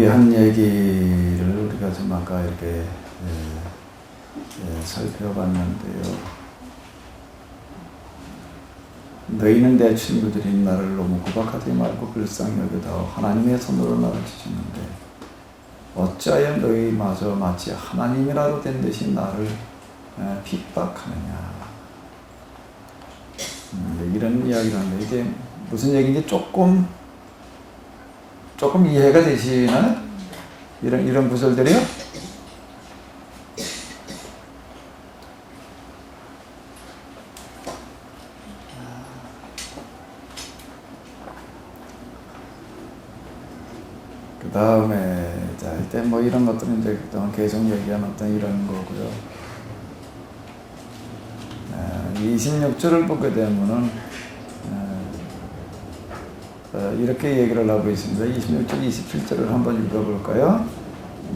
야곱이 한 얘기를 우리가 좀 아까 이렇게 살펴봤는데요. 너희는 내 친구들인 나를 너무 구박하지 말고 불쌍히 여겨다오. 하나님의 손으로 나를 지셨는데 어찌하여 너희마저 마치 하나님이라도 된 듯이 나를 핍박하느냐. 이런 이야기를 하는데 이게 무슨 얘기인지 조금 이해가 되시나요? 이런 구절들이요? 그 다음에 자 일단 뭐 이런 것들은 이제 그동안 계속 얘기한 어떤 이런 거고요. 26절을 보게 되면은 이렇게 얘기를 하고 있습니다. 26절, 27절을 한번 읽어볼까요?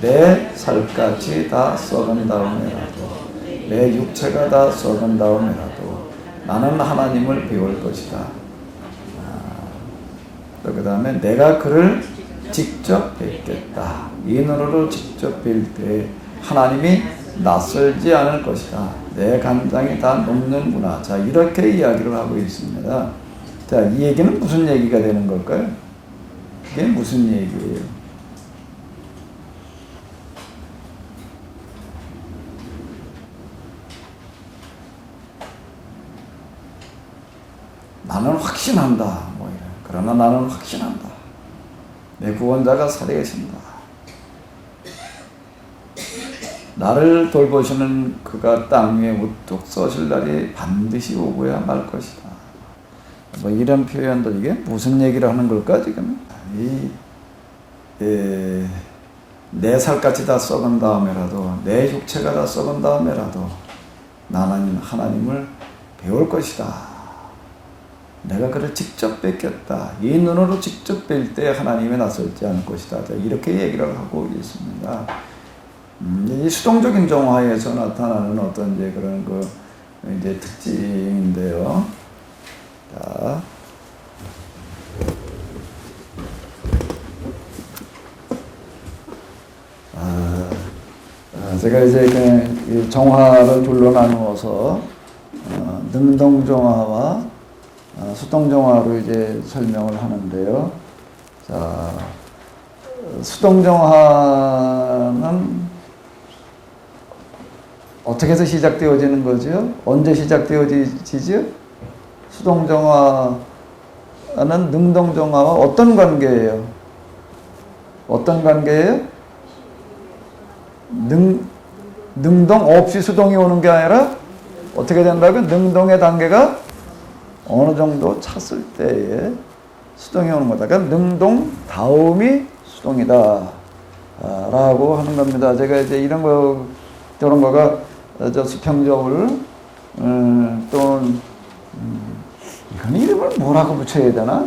내 살갗이 다 썩은 다음에라도 내 육체가 다 썩은 다음에라도 나는 하나님을 배울 것이다. 또 그 다음에 내가 그를 직접 뵙겠다. 이 눈으로 직접 뵐 때 하나님이 낯설지 않을 것이다. 내 간장이 다 녹는구나. 자, 이렇게 이야기를 하고 있습니다. 자, 이 얘기는 무슨 얘기가 되는 걸까요? 이게 무슨 얘기예요? 나는 확신한다. 뭐 이래. 그러나 나는 확신한다. 내 구원자가 살아계신다. 나를 돌보시는 그가 땅 위에 우뚝 서실 날이 반드시 오고야 말 것이다. 뭐 이런 표현들 이게 무슨 얘기를 하는 걸까 지금? 내 살같이 다 썩은 다음에라도 내 육체가 다 썩은 다음에라도 나는 하나님을 배울 것이다. 내가 그를 직접 뵙겠다. 이 눈으로 직접 뵐 때 하나님이 낯설지 않을 것이다. 이렇게 얘기를 하고 있습니다. 이 수동적인 정화에서 나타나는 어떤 이제 그런 이제 특징인데요. 자, 제가 이제 그 정화를 둘로 나누어서 능동정화와 수동정화로 이제 설명을 하는데요. 자, 수동정화는 어떻게 해서 시작되어지는 거죠? 언제 시작되어지죠? 수동정화는 능동정화와 어떤 관계예요? 어떤 관계예요? 능동 없이 수동이 오는 게 아니라 어떻게 된다고요? 능동의 단계가 어느 정도 찼을 때에 수동이 오는 거다. 그러니까 능동 다음이 수동이다 라고 하는 겁니다. 제가 이제 저런 거가 수평저울 또는 이건 이름을 뭐라고 붙여야 되나?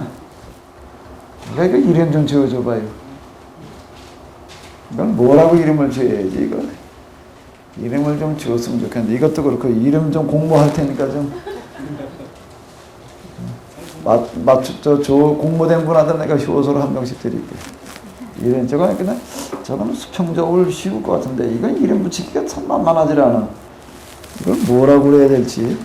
이거 이름 좀 지어줘 봐요. 이건 뭐라고 이름을 지어야지 이거? 이름을 좀 지었으면 좋겠는데 이것도 그렇고 이름 좀 공모할 테니까 좀 공모된 분한테 내가 효소를 한 명씩 드릴게. 이런 저거는 수평저울 쉬울 것 같은데 이건 이름 붙이기가 참 만만하지 않아. 이걸 뭐라고 그래야 될지.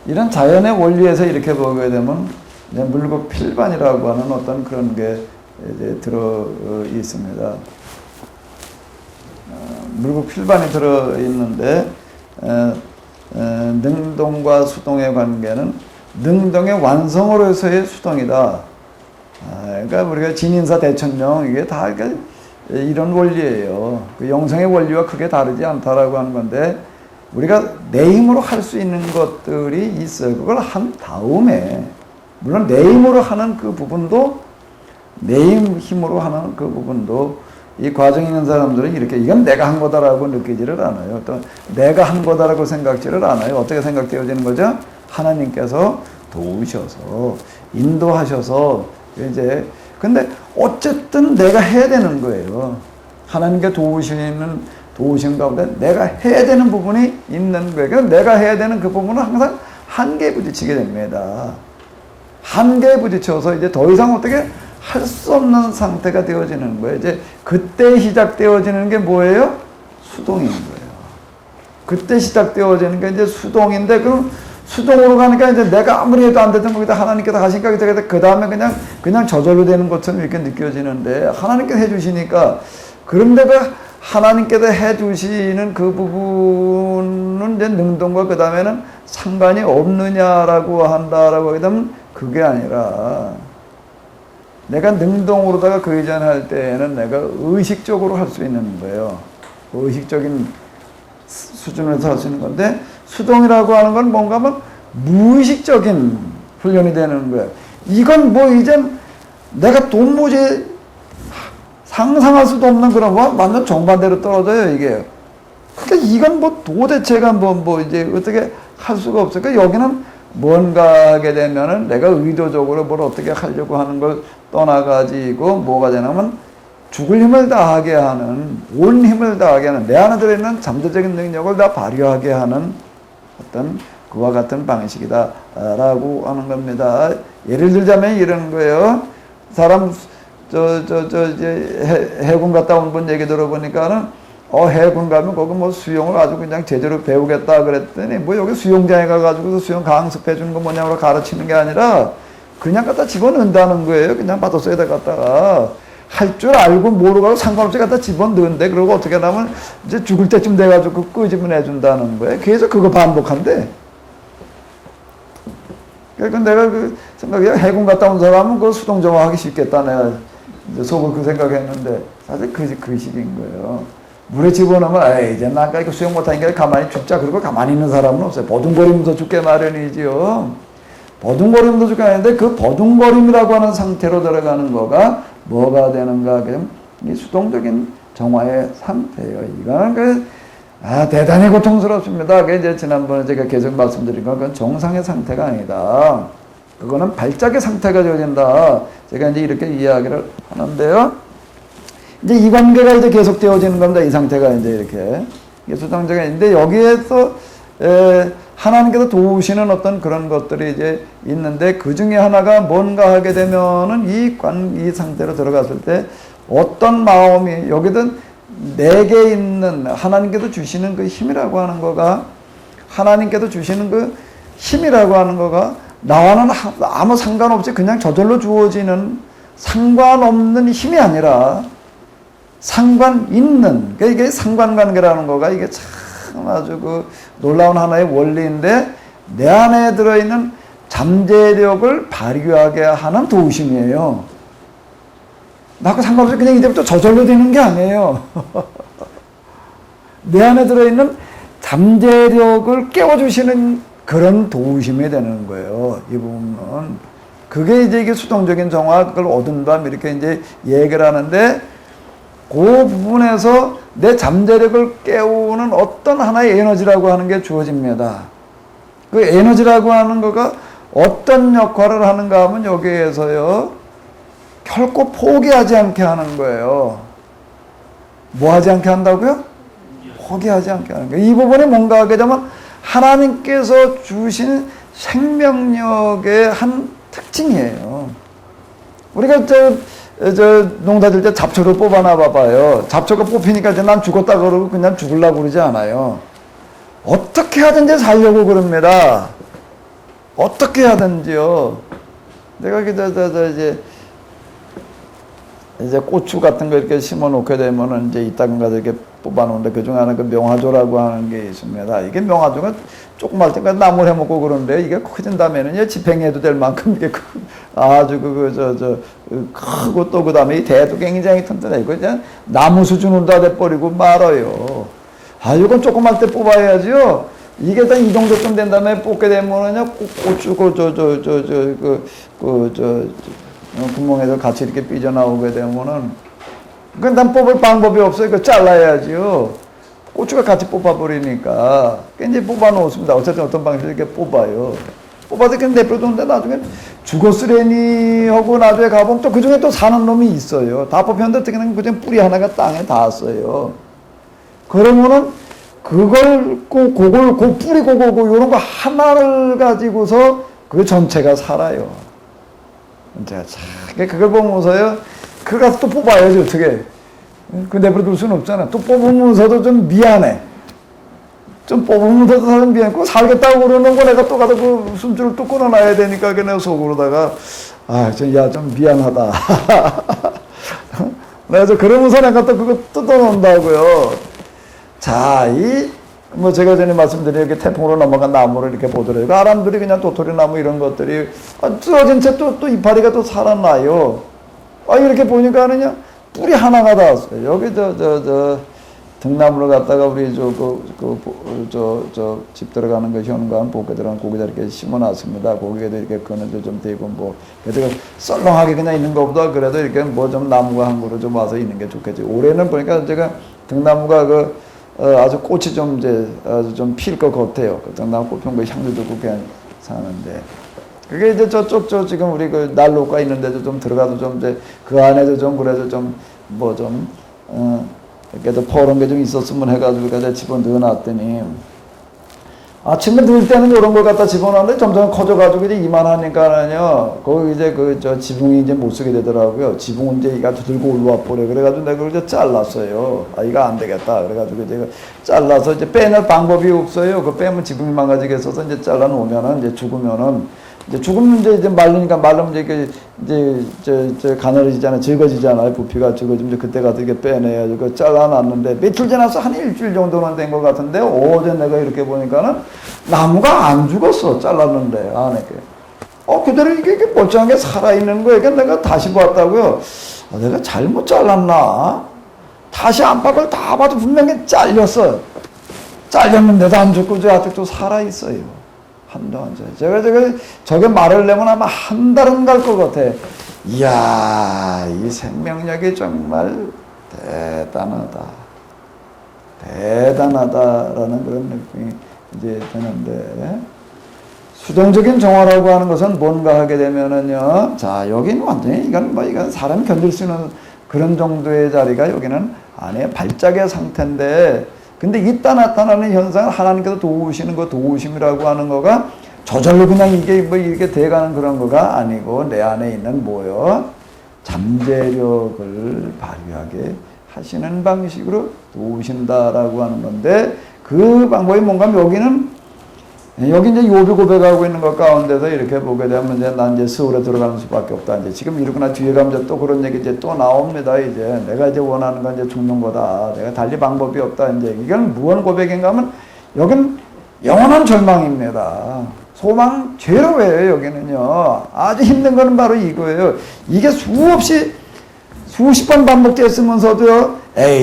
이런 자연의 원리에서 이렇게 보게 되면 이제 물고 필반이라고 하는 어떤 그런 게 이제 들어 있습니다. 물고 필반이 들어 있는데 능동과 수동의 관계는 능동의 완성으로서의 수동이다. 그러니까 우리가 진인사 대천령 이게 다 이런 원리예요. 그 영성의 원리와 크게 다르지 않다라고 하는 건데 우리가 내 힘으로 할 수 있는 것들이 있어요. 그걸 한 다음에 물론 내 힘으로 하는 그 부분도 내 힘으로 하는 그 부분도 이 과정에 있는 사람들은 이렇게 이건 내가 한 거다라고 느끼지를 않아요. 또 내가 한 거다라고 생각지를 않아요. 어떻게 생각되어지는 거죠? 하나님께서 도우셔서 인도하셔서 이제 근데 어쨌든 내가 해야 되는 거예요. 하나님께 도우신 가운데 내가 해야 되는 부분이 있는 거예요. 그래서 내가 해야 되는 그 부분은 항상 한계에 부딪히게 됩니다. 한계에 부딪혀서 이제 더 이상 어떻게 할 수 없는 상태가 되어지는 거예요. 이제 그때 시작되어지는 게 뭐예요? 수동인 거예요. 그때 시작되어지는 게 이제 수동인데, 그 수동으로 가니까 이제 내가 아무리 해도 안 되던 거기다 하나님께서 하시니까 그 다음에 그냥 저절로 되는 것처럼 이렇게 느껴지는데, 하나님께서 해주시니까, 그런데 그 하나님께서 해주시는 그 부분은 이제 능동과 그 다음에는 상관이 없느냐라고 한다라고 하게 되면 그게 아니라, 내가 능동으로다가 그 이전 할 때에는 내가 의식적으로 할 수 있는 거예요. 의식적인 수준에서 할 수 있는 건데, 수동이라고 하는 건 뭔가 막 무의식적인 훈련이 되는 거예요. 이건 뭐 이제 내가 도무지 상상할 수도 없는 그런 거 완전 정반대로 떨어져요, 이게. 그러니까 이건 뭐 도대체가 뭐 이제 어떻게 할 수가 없어요. 그러니까 여기는 뭔가 하게 되면은 내가 의도적으로 뭘 어떻게 하려고 하는 걸 떠나가지고 뭐가 되냐면 죽을 힘을 다하게 하는, 온 힘을 다하게 하는, 내 안에 들어있는 잠재적인 능력을 다 발휘하게 하는 어떤 그와 같은 방식이다라고 하는 겁니다. 예를 들자면 이런 거예요. 사람, 이제 해군 갔다 온 분 얘기 들어보니까는, 해군 가면 거기 뭐 수영을 아주 그냥 제대로 배우겠다 그랬더니, 뭐 여기 수영장에 가가지고 수영 강습해 주는 거 뭐냐고 가르치는 게 아니라, 그냥 갖다 집어넣는다는 거예요. 그냥 바닷속에다 갖다가. 할 줄 알고 모르고 상관없이 갖다 집어넣는데, 그러고 어떻게 하면 이제 죽을 때쯤 돼가지고 끄집어내 준다는 거예요. 계속 그거 반복한대. 그러니까 내가 그 생각이야. 해군 갔다 온 사람은 그 수동정화 하기 쉽겠다. 내가 이제 속으로 그 생각했는데, 사실 그 식인 거예요. 물에 집어넣으면, 이제 나 이거 수영 못하니까 가만히 죽자. 그러고 가만히 있는 사람은 없어요. 버둥거리면서 죽게 마련이지요. 버둥거리면서 죽게 하는데, 그 버둥거림이라고 하는 상태로 들어가는 거가 뭐가 되는가? 그럼 이 수동적인 정화의 상태예요. 이거는 대단히 고통스럽습니다. 그게 이제 지난번에 제가 계속 말씀드린 건 그건 정상의 상태가 아니다. 그거는 발작의 상태가 되어진다. 제가 이제 이렇게 이야기를 하는데요. 이제 이 관계가 이제 계속 되어지는 겁니다. 이 상태가 이제 이렇게. 수동적인, 근데 여기에서, 하나님께서 도우시는 어떤 그런 것들이 이제 있는데, 그 중에 하나가 뭔가 하게 되면은 이 상태로 들어갔을 때 어떤 마음이, 여기든 내게 있는 하나님께서 주시는 그 힘이라고 하는 거가, 하나님께서 주시는 그 힘이라고 하는 거가 나와는 아무 상관없이 그냥 저절로 주어지는 상관없는 힘이 아니라 상관 있는, 그러니까 이게 상관관계라는 거가 이게 참 아주 그 놀라운 하나의 원리인데, 내 안에 들어있는 잠재력을 발휘하게 하는 도우심이에요. 나하고 상관없이 그냥 이제부터 저절로 되는 게 아니에요. 내 안에 들어있는 잠재력을 깨워주시는 그런 도우심이 되는 거예요. 이 부분은. 그게 이제 이게 수동적인 정화, 그걸 얻은 밤 이렇게 이제 얘기를 하는데, 그 부분에서 내 잠재력을 깨우는 어떤 하나의 에너지라고 하는 게 주어집니다. 그 에너지라고 하는 거가 어떤 역할을 하는가 하면 여기에서요, 결코 포기하지 않게 하는 거예요. 뭐 하지 않게 한다고요? 포기하지 않게 하는 거예요. 이 부분이 뭔가 하게 되면 하나님께서 주신 생명력의 한 특징이에요. 우리가 농사질 때 잡초를 뽑아놔 봐봐요. 잡초가 뽑히니까 이제 난 죽었다 그러고 그냥 죽으려고 그러지 않아요. 어떻게 하든지 살려고 그럽니다. 어떻게 하든지요. 내가 이제 고추 같은 거 이렇게 심어 놓게 되면은 이제 이따가 이렇게 뽑아 놓는데, 그 중에 하나 그 명화조라고 하는 게 있습니다. 이게 명화조가 조그만 때까지 나물 해 먹고 그러는데, 이게 커진 다음에는 집행해도 될 만큼 이게 아주 크고, 또 그 다음에 이 대도 굉장히 튼튼해. 그냥 나무 수준으로 다 돼버리고 말아요. 이건 조그만 때 뽑아야지요. 이게 다 이 정도쯤 된 다음에 뽑게 되면은요, 고추, 구멍에서 같이 이렇게 삐져나오게 되면은, 난 뽑을 방법이 없어요. 그거 잘라야지요. 고추가 같이 뽑아버리니까. 이제 뽑아 놓습니다. 어쨌든 어떤 방식으로 이렇게 뽑아요. 뽑아서 그냥 내버려두는데 나중에 죽었으려니 하고 나중에 가보면 또 그 중에 또 사는 놈이 있어요. 다 뽑혔는데 어떻게 그냥 뿌리 하나가 땅에 닿았어요. 그러면은 그걸, 그 뿌리, 요런 거 하나를 가지고서 그 전체가 살아요. 제가 참 그걸 보면서요. 그걸 가서 또 뽑아야지 어떻게. 그 내버려둘 수는 없잖아. 또 뽑으면서도 좀 미안해. 좀 뽑으면서도 사람 미안해. 살겠다고 그러는 거 내가 또 가서 그 숨줄을 또 끊어놔야 되니까 그냥 속으로다가 야, 좀 미안하다. 그래서 그러면서 내가 또 그거 뜯어놓는다고요. 자, 제가 전에 말씀드린 이렇게 태풍으로 넘어간 나무를 이렇게 보더라도 사람들이 그냥 도토리 나무 이런 것들이 쓰러진 채 또 이파리가 또 살아나요. 이렇게 보니까는요, 뿌리 하나가 닿았어요. 여기 등나무를 갖다가 우리 집 들어가는 거 현관 복에 들어간 고기다 이렇게 심어놨습니다. 고기에도 이렇게 그늘도 좀 되고 그래도 썰렁하게 그냥 있는 것보다 그래도 이렇게 좀 나무가 한 그루 좀 와서 있는 게 좋겠지. 올해는 보니까 제가 등나무가 아주 꽃이 좀 아주 좀 필 것 같아요. 그 등나무 꽃 핀 거 향도 좋고 괜찮은데. 그게 이제 저쪽 지금 우리 그 난로가 있는데도 좀 들어가도 좀 그 안에도 좀 그래도 이렇게 퍼런 게 좀 있었으면 해가지고 내가 집어넣어 놨더니 아침에 넣을 때는 이런 걸 갖다 집어넣는데 점점 커져가지고 이제 이만하니까는요 거기 이제 지붕이 이제 못 쓰게 되더라고요. 지붕은 이제 이가 들고 올라와 버려. 그래가지고 내가 그걸 이제 잘랐어요. 이거 안 되겠다. 그래가지고 제가 잘라서 이제 빼낼 방법이 없어요. 그 빼면 지붕이 망가지겠어서 이제 잘라 놓으면은 이제 죽으면 이제 말리니까 말르면 이제 가늘어지잖아요. 적어지잖아요. 부피가 적어지면 그때 가서 이렇게 빼내야죠. 그 잘라놨는데 며칠 지나서 한 일주일 정도는 된 것 같은데 어제 내가 이렇게 보니까는 나무가 안 죽었어. 잘랐는데 안에 그대로 이게 멀쩡하게 살아있는 거예요. 그러니까 내가 다시 봤다고요. 내가 잘못 잘랐나? 다시 안팎을 다 봐도 분명히 잘렸어요. 잘렸는데도 안 죽고 아직도 살아있어요. 한동안 제가 저게 말을 내면 아마 한 달은 갈 것 같아. 이야, 이 생명력이 정말 대단하다라는 그런 느낌이 이제 드는데, 수동적인 정화라고 하는 것은 뭔가 하게 되면은요, 자, 여기는 완전히 이건 사람이 견딜 수 있는 그런 정도의 자리가 여기는 안에 발작의 상태인데, 근데 이따 나타나는 현상을 하나님께서 도우시는 거, 도우심이라고 하는 거가 저절로 그냥 이렇게 돼가는 그런 거가 아니고 내 안에 있는 잠재력을 발휘하게 하시는 방식으로 도우신다라고 하는 건데 그 방법이 뭔가 여기 이제 요비 고백하고 있는 것 가운데서 이렇게 보게 되면 난 이제 서울에 들어가는 수밖에 없다. 이제 지금 이러거나 뒤에 가면 또 그런 얘기 이제 또 나옵니다. 이제 내가 이제 원하는 건 이제 죽는 거다. 내가 달리 방법이 없다. 이제 이건 무언 고백인가 하면 여긴 영원한 절망입니다. 소망 제로예요. 여기는요. 아주 힘든 거는 바로 이거예요. 이게 수십 번 반복됐으면서도요.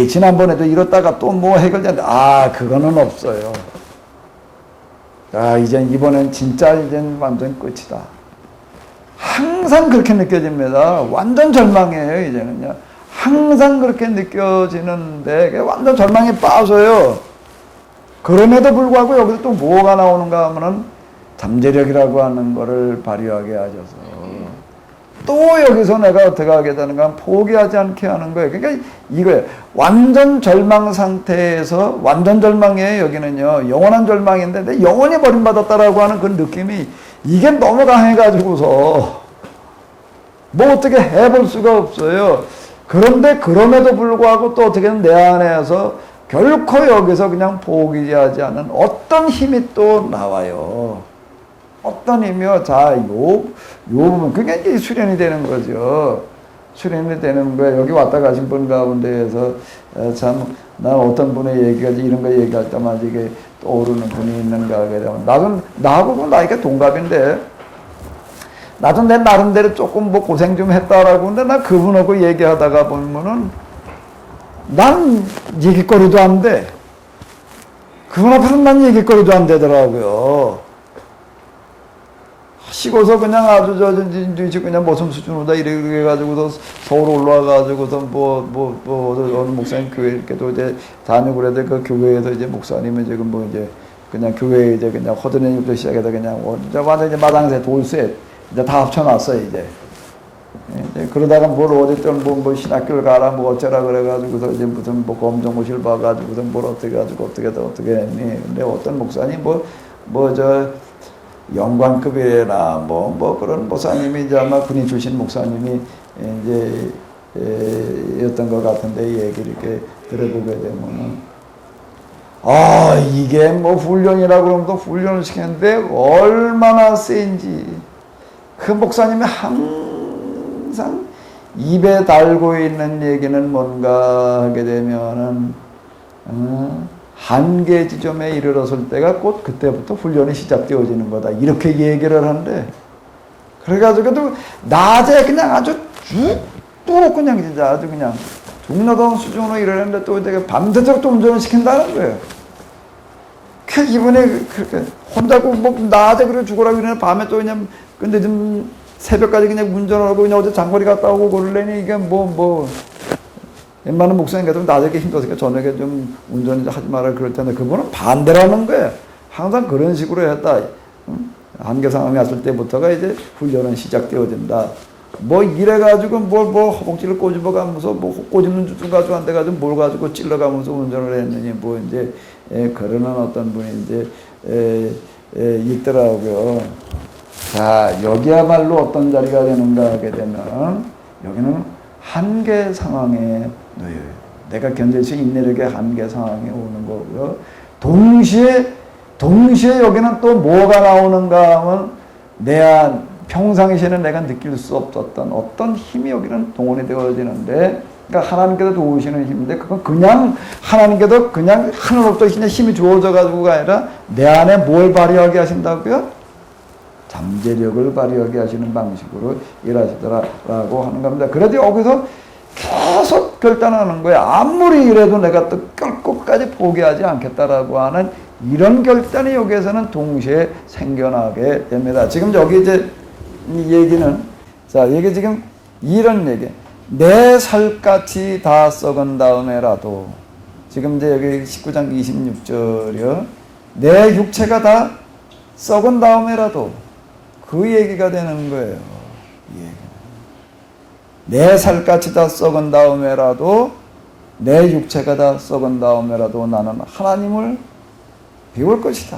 지난번에도 이렇다가 또 해결된다. 그거는 없어요. 이번엔 진짜 완전 끝이다. 항상 그렇게 느껴집니다. 완전 절망이에요, 이제는요. 항상 그렇게 느껴지는데, 완전 절망에 빠져요. 그럼에도 불구하고 여기서 또 뭐가 나오는가 하면은 잠재력이라고 하는 거를 발휘하게 하셔서. 또 여기서 내가 어떻게 하게 되는가 포기하지 않게 하는 거예요. 그러니까 이거예요. 완전 절망 상태에서 완전 절망이에요. 여기는요. 영원한 절망인데 내 영원히 버림받았다라고 하는 그 느낌이 이게 너무 강해가지고서 뭐 어떻게 해볼 수가 없어요. 그런데 그럼에도 불구하고 또 어떻게든 내 안에서 결코 여기서 그냥 포기하지 않은 어떤 힘이 또 나와요. 어떤 힘이요? 자, 요 부분. 그게 이제 수련이 되는 거죠. 수련이 되는 거예요. 여기 왔다 가신 분 가운데에서, 난 어떤 분의 얘기가 이런 거 얘기할 때마다 이게 떠오르는 분이 있는가 하게 되면, 나하고 나이가 동갑인데, 나도 내 나름대로 조금 고생 좀 했다라고 하는데, 나 그분하고 얘기하다가 보면은, 난 얘기거리도 안 돼. 그분 앞에서는 난 얘기거리도 안 되더라고요. 시고서 그냥 아주 그냥 모성 수준으로 이렇게 해가지고서 서울 올라와가지고서 어느 목사님 교회 이렇게도 이제 다니고 그래도 그 교회에서 이제 목사님은 지금 이제 그냥 교회에 이제 그냥 허드렛부터 시작해서 그냥 완전 이제 마당새 돌쇠 이제 다 합쳐놨어요 이제. 그러다가 어쨌든 신학교를 가라 어쩌라 그래가지고서 이제 무슨 검정고시를 봐가지고서 어떻게 했니. 근데 어떤 목사님 영관급이나 뭐 그런 목사님이 이제 아마 군인 출신 목사님이 이제 였던 것 같은데 얘기를 이렇게 들어보게 되면은 이게 뭐 훈련이라고 그러면 또 훈련을 시켰는데 얼마나 센지 그 목사님이 항상 입에 달고 있는 얘기는 뭔가 하게 되면은 한계 지점에 이르렀을 때가 곧 그때부터 훈련이 시작되어지는 거다 이렇게 얘기를 하는데 그래가지고 낮에 그냥 아주 쭉 그냥 진짜 아주 그냥 중노동 수준으로 이러는데 또 되게 밤새도록 또 운전을 시킨다는 거예요. 그 이번에 그렇게 혼자 뭐 낮에 그래 죽으라고 이러는 밤에 또 그냥 근데 좀 새벽까지 그냥 운전하고 그냥 어디 장거리 갔다 오고 그러려니 이게 웬만한 목사님 같으면 낮에 힘들었으니까 저녁에 좀 운전 하지 마라 그럴 텐데 그분은 반대라는 거예요. 항상 그런 식으로 했다. 한계 상황이 왔을 때부터가 이제 훈련은 시작되어진다. 뭐 이래가지고 뭐 허벅지를 꼬집어가면서 뭐 꼬집는 주둥 가지고 안 돼가지고 뭘 가지고 찔러가면서 운전을 했느니 뭐 이제 그러는 어떤 분이 이제 있더라고요. 자 여기야말로 어떤 자리가 되는가 하게 되면 여기는 한계 상황에 놓여요. 내가 견딜 수 있는 내력의 한계 상황에 오는 거고요. 동시에 여기는 또 뭐가 나오는가 하면 평상시에는 내가 느낄 수 없었던 어떤 힘이 여기는 동원이 되어지는데 그러니까 하나님께서 도우시는 힘인데 그건 그냥 하나님께서 그냥 하늘로부터 힘이 주어져 가지고가 아니라 내 안에 뭘 발휘하게 하신다고요? 잠재력을 발휘하게 하시는 방식으로 일하시더라라고 하는 겁니다. 그래도 여기서 계속 결단하는 거예요. 아무리 이래도 내가 또 끝까지 포기하지 않겠다라고 하는 이런 결단이 여기에서는 동시에 생겨나게 됩니다. 지금 여기 이제 이 얘기는 이게 지금 이런 얘기. 내 살갗이 다 썩은 다음에라도 지금 이제 여기 19장 26절이요. 내 육체가 다 썩은 다음에라도 그 얘기가 되는 거예요. 내 살갗이 다 썩은 다음에라도 내 육체가 다 썩은 다음에라도 나는 하나님을 배울 것이다.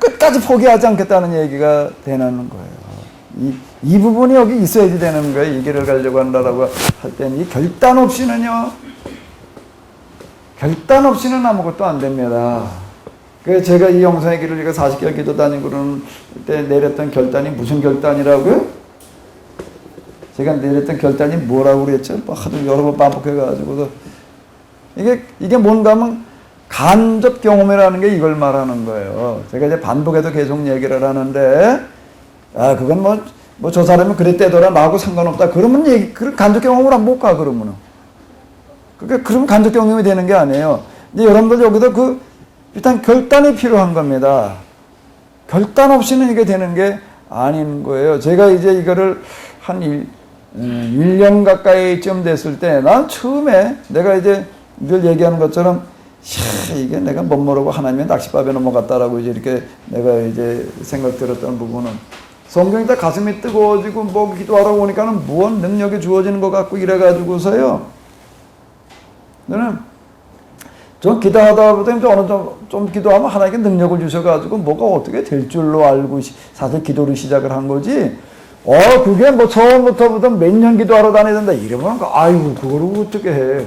끝까지 포기하지 않겠다는 얘기가 되는 거예요. 이 부분이 여기 있어야지 되는 거예요. 이 길을 가려고 한다라고 할 때는 이 결단 없이는요. 결단 없이는 아무것도 안 됩니다. 그래서 제가 이 영성의 길을 제가 40개월 기도 다니고 그런 때 내렸던 결단이 무슨 결단이라고요? 제가 내렸던 결단이 뭐라고 그랬죠? 하도 여러 번 반복해가지고서 이게 뭔가 하면 간접 경험이라는 게 이걸 말하는 거예요. 제가 이제 반복해서 계속 얘기를 하는데, 그건 뭐 저 사람이 그랬대더라, 나하고 상관없다. 그러면 그런 간접 경험을 안 못 가, 그러면은. 그러면 간접 경험이 되는 게 아니에요. 이제 여러분들 여기서 일단 결단이 필요한 겁니다. 결단 없이는 이게 되는 게 아닌 거예요. 제가 이제 이거를 한 1년 가까이쯤 됐을 때, 난 처음에 내가 이제 늘 얘기하는 것처럼 이게 내가 못 모르고 하나님의 낚싯밥에 넘어갔다라고 이렇게 내가 이제 생각 들었던 부분은 성경이 다 가슴이 뜨거워지고 뭐 기도하러 오니까는 무언 능력이 주어지는 것 같고 이래가지고서요. 저는 좀 기도하다 보다 어느 좀 기도하면 하나님께 능력을 주셔가지고 뭐가 어떻게 될 줄로 알고 사실 기도를 시작을 한 거지. 그게 뭐 처음부터 몇 년 기도하러 다니던다 이러면 아이고 그거를 어떻게 해.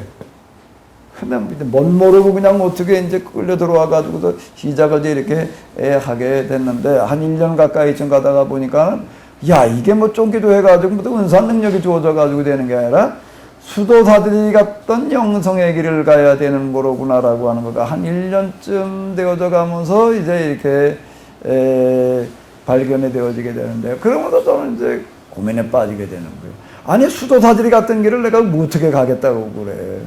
근데 못 모르고 그냥 어떻게 이제 끌려 들어와가지고서 시작을 이렇게 하게 됐는데 한 1년 가까이쯤 가다가 보니까 이게 뭐 좀 기도해가지고 은사 능력이 주어져가지고 되는 게 아니라 수도사들이 갔던 영성의 길을 가야 되는 거로구나라고 하는 거가 한 1년쯤 되어져 가면서 이제 이렇게 발견이 되어지게 되는데 그러면서 저는 이제 고민에 빠지게 되는 거예요. 아니 수도사들이 갔던 길을 내가 뭐 어떻게 가겠다고 그래.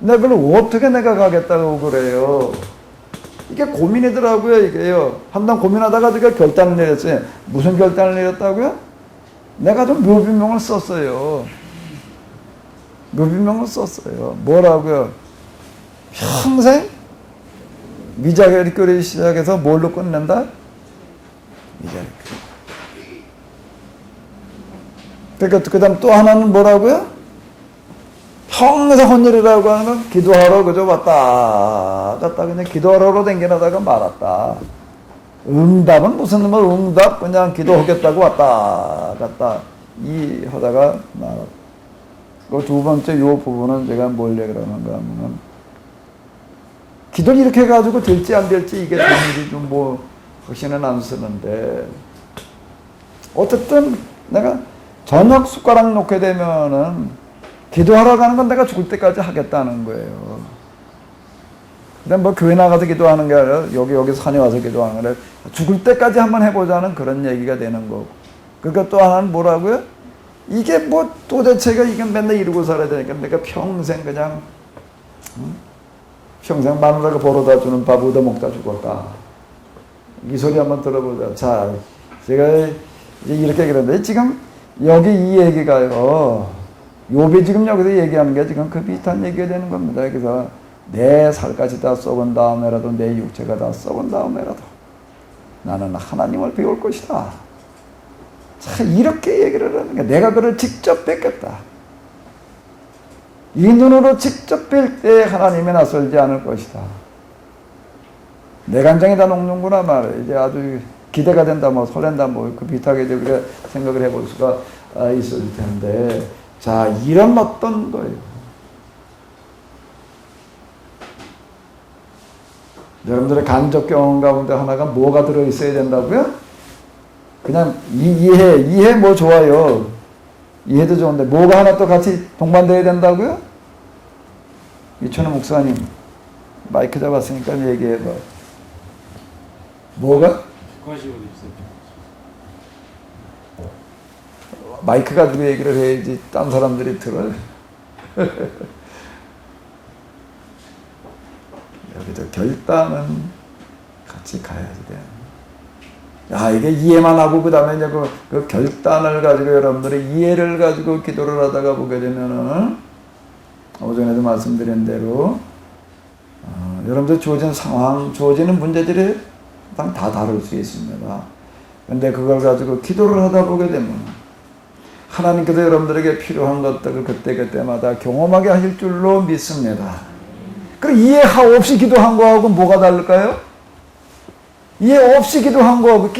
내가 그걸 어떻게 내가 가겠다고 그래요. 이게 고민이더라고요, 이게요. 한번 고민하다가 제가 결단을 내렸어요. 무슨 결단을 내렸다고요? 내가 좀 묘비명을 썼어요. 묘비명을 썼어요. 뭐라고요? 평생 미자결교를 시작해서 뭘로 끝낸다? 미자결교. 그러니까 그 다음 또 하나는 뭐라고요? 평생 헌일이라고 하는 건 기도하러 그저 왔다 갔다 그냥 기도하러 댕겨나다가 말았다. 응답은 무슨 뭐 응답 그냥 기도하겠다고 왔다 갔다 이 하다가 그 두 번째 요 부분은 제가 뭘 얘기하는가 하면은 기도를 이렇게 해가지고 될지 안 될지 이게 되는지 좀 뭐 확신은 안 쓰는데 어쨌든 내가 저녁 숟가락 놓게 되면은 기도하러 가는 건 내가 죽을 때까지 하겠다는 거예요. 근데 뭐 교회 나가서 기도하는 게 아니라 여기 산에 와서 기도하는 게 아니라 죽을 때까지 한번 해보자는 그런 얘기가 되는 거고. 그러니까 또 하나는 뭐라고요? 이게 뭐 도대체가 이게 맨날 이러고 살아야 되니까 내가 평생 그냥 평생 마누라가 벌어다 주는 밥 얻어먹다 죽었다. 이 소리 한번 들어보자. 자, 제가 이제 이렇게 그러는데 지금 여기 이 얘기가요. 욥이 지금 여기서 얘기하는 게 지금 그 비슷한 얘기가 되는 겁니다. 그래서 내 살까지 다 썩은 다음에라도 내 육체가 다 썩은 다음에라도 나는 하나님을 배울 것이다. 자, 이렇게 얘기를 하는 게 내가 그를 직접 뵙겠다. 이 눈으로 직접 뵐 때 하나님이 낯설지 않을 것이다. 내 간장이 다 녹는구나 말이야. 이제 아주 기대가 된다, 뭐 설렌다, 뭐 그 비슷하게 이제 우리가 생각을 해볼 수가 있을 텐데, 자, 이런 어떤 거예요. 여러분들의 간접 경험 가운데 하나가 뭐가 들어있어야 된다고요? 그냥 이해 뭐 좋아요. 이해도 좋은데 뭐가 하나 또 같이 동반돼야 된다고요? 이춘호 목사님 마이크 잡았으니까 얘기해봐. 뭐가? 마이크 가지고 얘기를 해야지 딴 사람들이 들어요. 여기도 결단은 같이 가야지 돼. 야, 이게 이해만 하고 그 다음에 이제 그 결단을 가지고 여러분들이 이해를 가지고 기도를 하다가 보게 되면은 오전에도 말씀드린 대로 여러분들 주어진 상황, 주어지는 문제들이 다 다를 수 있습니다. 근데 그걸 가지고 기도를 하다 보게 되면 하나님께서 여러분들에게 필요한 것들을 그때그때마다 경험하게 하실 줄로 믿습니다. 그럼 이해 없이 기도한 거하고 뭐가 다를까요? 이해 없이 기도한 거하고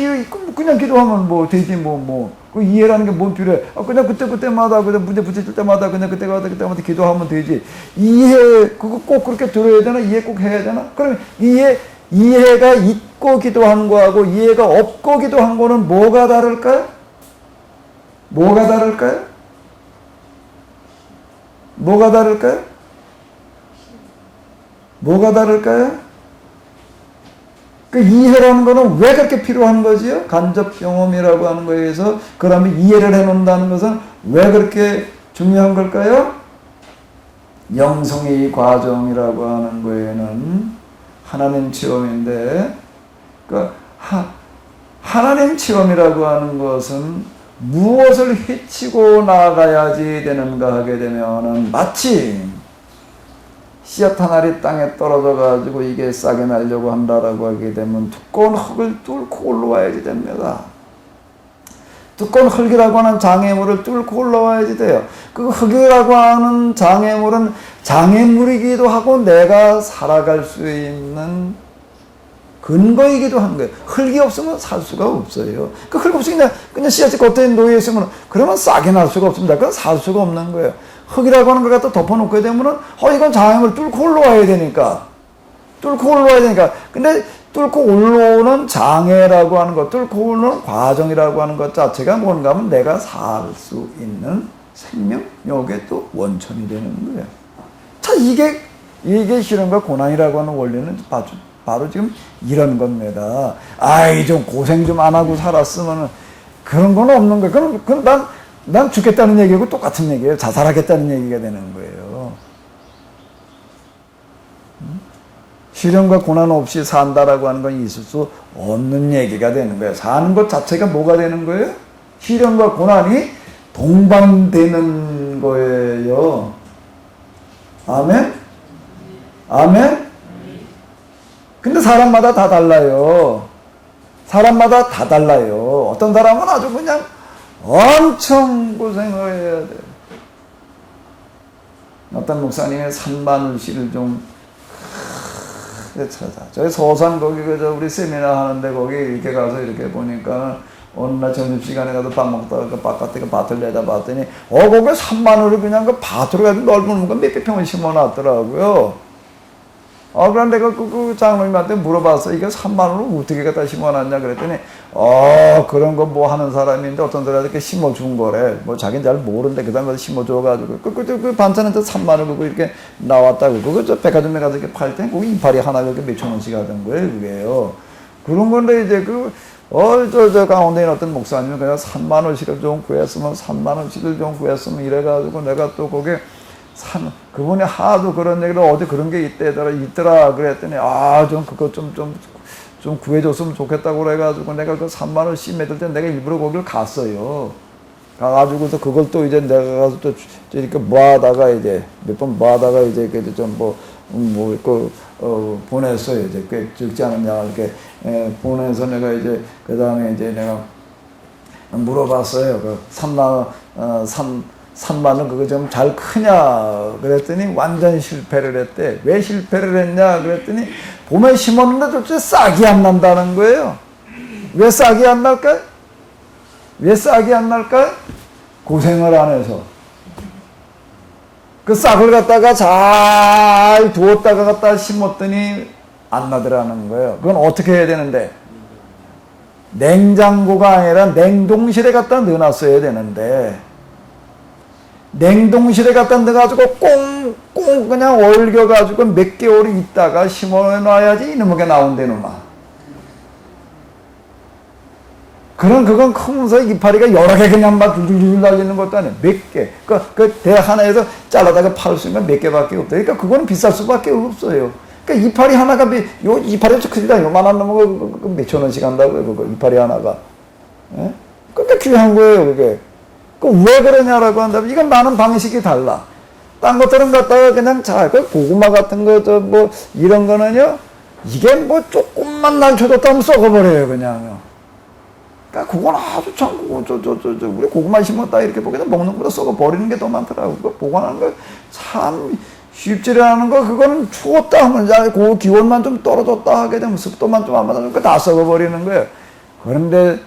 그냥 기도하면 뭐 되지 그 이해라는 게 뭔 필요해? 그냥 그때마다 그냥 문제 부딪힐 때마다 그냥 그때마다 기도하면 되지. 이해 그거 꼭 그렇게 들어야 되나? 이해 꼭 해야 되나? 그러면 이해가 있고 기도한 거하고 이해가 없고 기도한 거는 뭐가 다를까요? 뭐가 다를까요? 뭐가 다를까요? 뭐가 다를까요? 그 이해라는 거는 왜 그렇게 필요한 거지요? 간접 경험이라고 하는 거에 의해서 그러면 이해를 해놓는다는 것은 왜 그렇게 중요한 걸까요? 영성의 과정이라고 하는 거에는 하나님 체험인데 그 하나님 체험이라고 하는 것은 무엇을 해치고 나가야지 되는가 하게 되면은 마치 씨앗 한 알이 땅에 떨어져 가지고 이게 싹이 나려고 한다라고 하게 되면 두꺼운 흙을 뚫고 올라와야지 됩니다. 두꺼운 흙이라고 하는 장애물을 뚫고 올라와야지 돼요. 그 흙이라고 하는 장애물은 장애물이기도 하고 내가 살아갈 수 있는 근거이기도 한 거예요. 흙이 없으면 살 수가 없어요. 그 흙 없이 그냥 씨앗이 겉에 놓여 있으면 그러면 싹이 날 수가 없습니다. 그건 살 수가 없는 거예요. 흙이라고 하는 걸 갖다 덮어놓게 되면은, 이건 장애물 뚫고 올라와야 되니까. 근데 뚫고 올라오는 장애라고 하는 것, 뚫고 오는 과정이라고 하는 것 자체가 뭔가 하면 내가 살 수 있는 생명력의 또 원천이 되는 거예요. 자, 이게 실현과 고난이라고 하는 원리는 바로 지금 이런 겁니다. 좀 고생 좀 안 하고 살았으면 그런 건 없는 거예요. 그럼 난 죽겠다는 얘기하고 똑같은 얘기예요. 자살하겠다는 얘기가 되는 거예요. 시련과 고난 없이 산다라고 하는 건 있을 수 없는 얘기가 되는 거예요. 사는 것 자체가 뭐가 되는 거예요? 시련과 고난이 동반되는 거예요. 아멘? 아멘? 근데 사람마다 다 달라요. 어떤 사람은 아주 그냥 엄청 고생을 해야 돼. 어떤 목사님의 산마늘 씨를 좀 찾아. 저희 서산 거기 그저 우리 세미나 하는데 거기 이렇게 가서 이렇게 보니까 어느 날 점심시간에 가서 밥 먹다가 그 바깥에 그 밭을 내다 봤더니 거기 3만 원을 그냥 그 밭으로 가지고 넓은 거 몇백 평을 심어놨더라고요. 그럼 내가 그 장로님한테 물어봤어. 이게 3만 원을 어떻게 갖다 심어놨냐 그랬더니 그런 거 뭐 하는 사람인데 어떤 사람이 이렇게 심어준 거래. 뭐 자기는 잘 모르는데 그 다음에 심어줘가지고 그 반찬은 3만 원 그거 이렇게 나왔다고. 그거 저 백화점에 가서 이렇게 팔 때 그 이파리 하나 그렇게 몇천 원씩 하던 거예요. 그게요. 그런 건데 이제 저 가운데 있는 어떤 목사님은 그냥 3만 원씩을 좀 구했으면 3만 원씩을 좀 구했으면 이래가지고 내가 또 거기 그분이 하도 그런 얘기를 어디 그런 게 있더라 그랬더니 좀 그거 좀 구해줬으면 좋겠다고 그래가지고 내가 그 3만 원 씨 med을 때 내가 일부러 거기를 갔어요. 가가지고서 그걸 또 이제 내가 가서 또 이렇게 모아다가 이제 몇 번 모아다가 이제 그래도 좀 보냈어요. 이제 꽤 적지 않았냐 이렇게 보내서 내가 이제 그 다음에 이제 내가 물어봤어요. 그 3만 원 그거 좀 잘 크냐 그랬더니 완전 실패를 했대. 왜 실패를 했냐 그랬더니 봄에 심었는데 도대체 싹이 안 난다는 거예요. 왜 싹이 안 날까요? 왜 싹이 안 날까요? 고생을 안 해서. 그 싹을 갖다가 잘 두었다가 갖다 심었더니 안 나더라는 거예요. 그건 어떻게 해야 되는데? 냉장고가 아니라 냉동실에 갖다 넣어놨어야 되는데 냉동실에 갖다 넣어가지고 꽁꽁 그냥 얼겨가지고 몇 개월 있다가 심어놔야지 이놈에게 나온대 놈아. 그건 크면서 이파리가 여러 개 그냥 막 줄줄줄 달리는 것도 아니에요. 몇 개. 그 대 하나에서 잘라다가 팔 수 있는 몇 개밖에 없다. 그러니까 그거는 비쌀 수밖에 없어요. 그러니까 이파리 하나가 이파리가 크다. 요만한 놈은 몇천 원씩 한다고요. 그거 이파리 하나가. 예? 그러니까 귀한 거예요, 그게. 왜 그러냐라고 한다면, 이건 많은 방식이 달라. 딴 것들은 갖다가 그냥 그 고구마 같은 거, 이런 거는요, 이게 조금만 날쳐줬다면 썩어버려요, 그냥요. 그러니까 그건 아주 참, 우리 고구마 심었다, 이렇게 보게 되면 먹는 것보다 썩어버리는 게 더 많더라고요. 그거 보관하는 거 참 쉽지라는 거, 그거는 추웠다 하면, 그 기온만 좀 떨어졌다 하게 되면 습도만 좀 안 맞아주니까 다 썩어버리는 거예요. 그런데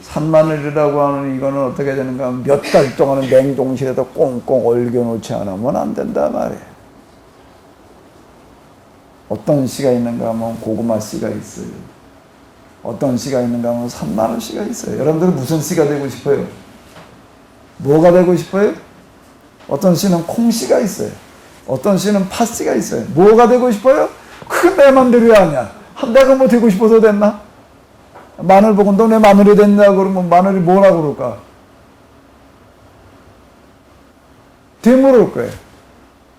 산마늘이라고 하는 이거는 어떻게 되는가 하면 몇 달 동안은 냉동실에다 꽁꽁 얼겨놓지 않으면 안 된다 말이에요. 어떤 씨가 있는가 하면 고구마 씨가 있어요. 어떤 씨가 있는가 하면 산마늘 씨가 있어요. 여러분들은 무슨 씨가 되고 싶어요? 뭐가 되고 싶어요? 어떤 씨는 콩 씨가 있어요. 어떤 씨는 팥 씨가 있어요. 뭐가 되고 싶어요? 그 내 맘대로 아니야. 내가 뭐 되고 싶어서 됐나? 마늘 보고 너 내 마늘이 됐냐 그러면 마늘이 뭐라고 그럴까? 되물을 거예요.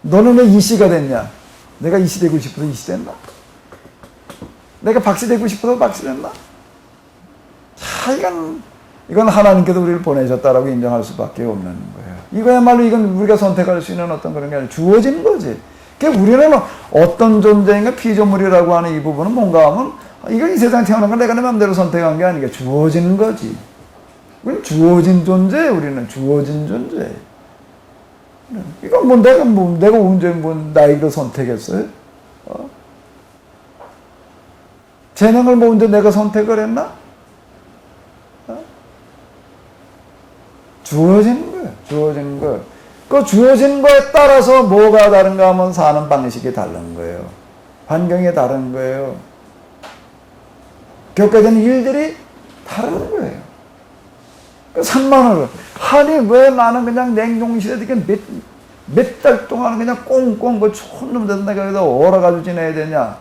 너는 왜 이씨가 됐냐? 내가 이씨 되고 싶어서 이씨 됐나? 내가 박씨 되고 싶어서 박씨 됐나? 자, 이건 하나님께서 우리를 보내셨다라고 인정할 수밖에 없는 거예요. 이거야말로 이건 우리가 선택할 수 있는 어떤 그런 게 아니라 주어진 거지. 그러니까 우리는 어떤 존재인가 피조물이라고 하는 이 부분은 뭔가 하면 이건 이 세상에 태어난 건 내가 내 마음대로 선택한 게 아니라 주어진 거지. 우리는 주어진 존재, 우리는 주어진 존재. 이건 내가 언제 나이로 선택했어요? 재능을 언제 내가 선택을 했나? 주어진 거예요. 주어진 거. 그 주어진 거에 따라서 뭐가 다른가 하면 사는 방식이 다른 거예요. 환경이 다른 거예요. 겪게 되는 일들이 다른 거예요. 3만 원을. 아니, 왜 나는 그냥 냉동실에 이렇게 몇 달 동안 그냥 꽁꽁 그 좋은 놈들 내가 여기다 얼어가지고 지내야 되냐?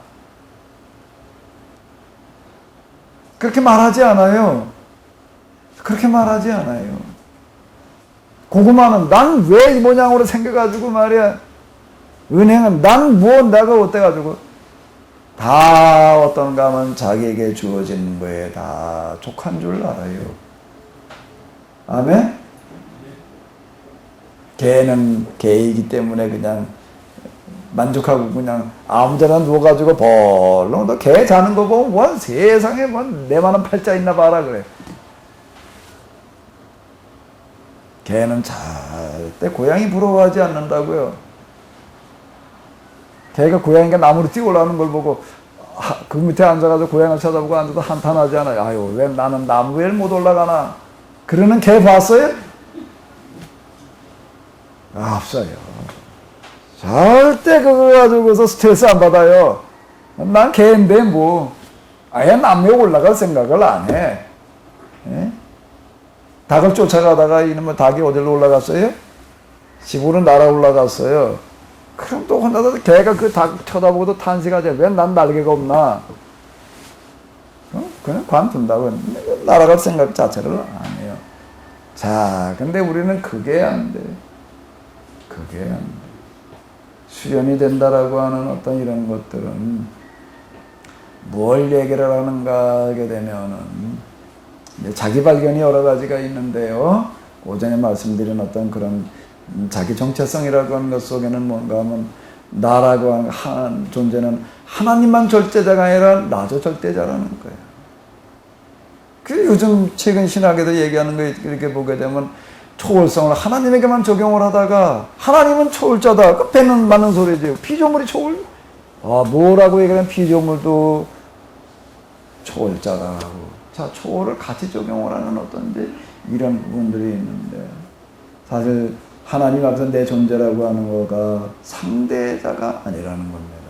그렇게 말하지 않아요. 그렇게 말하지 않아요. 고구마는 난 왜 이 모양으로 생겨가지고 말이야. 은행은 난 내가 어때가지고. 다 어떤가 하면 자기에게 주어진 거에 다 족한 줄 알아요. 아멘? 개는 개이기 때문에 그냥 만족하고 그냥 아무데나 누워가지고 벌렁 너 개 자는 거 보면 뭐 세상에 뭐 내만한 팔자 있나 봐라 그래. 개는 절대 고양이 부러워하지 않는다고요. 개가 고양이가 나무로 뛰어 올라오는 걸 보고 그 밑에 앉아가지고 고양이를 쳐다보고 앉아도 한탄하지 않아요. 아유, 왜 나는 나무 위에 못 올라가나? 그러는 개 봤어요? 없어요. 절대 그거 가지고서 스트레스 안 받아요. 난 개인데 뭐 아예 나무에 올라갈 생각을 안 해. 예? 닭을 쫓아가다가 이놈의 닭이 어디로 올라갔어요? 집으로 날아 올라갔어요. 그럼 또 혼자서 개가 그 닭 쳐다보고도 탄식하지. 왜 난 날개가 없나? 그냥 관둔다고. 날아갈 생각 자체를 안 해요. 자, 근데 우리는 그게 안 돼. 그게 안 돼. 수련이 된다라고 하는 어떤 이런 것들은 뭘 얘기를 하는가 하게 되면은 자기 발견이 여러 가지가 있는데요. 오전에 말씀드린 어떤 그런 자기 정체성이라고 하는 것 속에는 뭔가 하면 나라고 하는 한 존재는 하나님만 절대자가 아니라 나도 절대자라는 거예요. 그 요즘 최근 신학에도 얘기하는 거 이렇게 보게 되면 초월성을 하나님에게만 적용을 하다가 하나님은 초월자다. 그 배는 맞는 소리죠. 피조물이 초월? 뭐라고 얘기하면 피조물도 초월자라고. 자, 초월을 같이 적용을 하는 어떤 이제 이런 부분들이 있는데 사실 하나님 앞에서 내 존재라고 하는 거가 상대자가 아니라는 겁니다.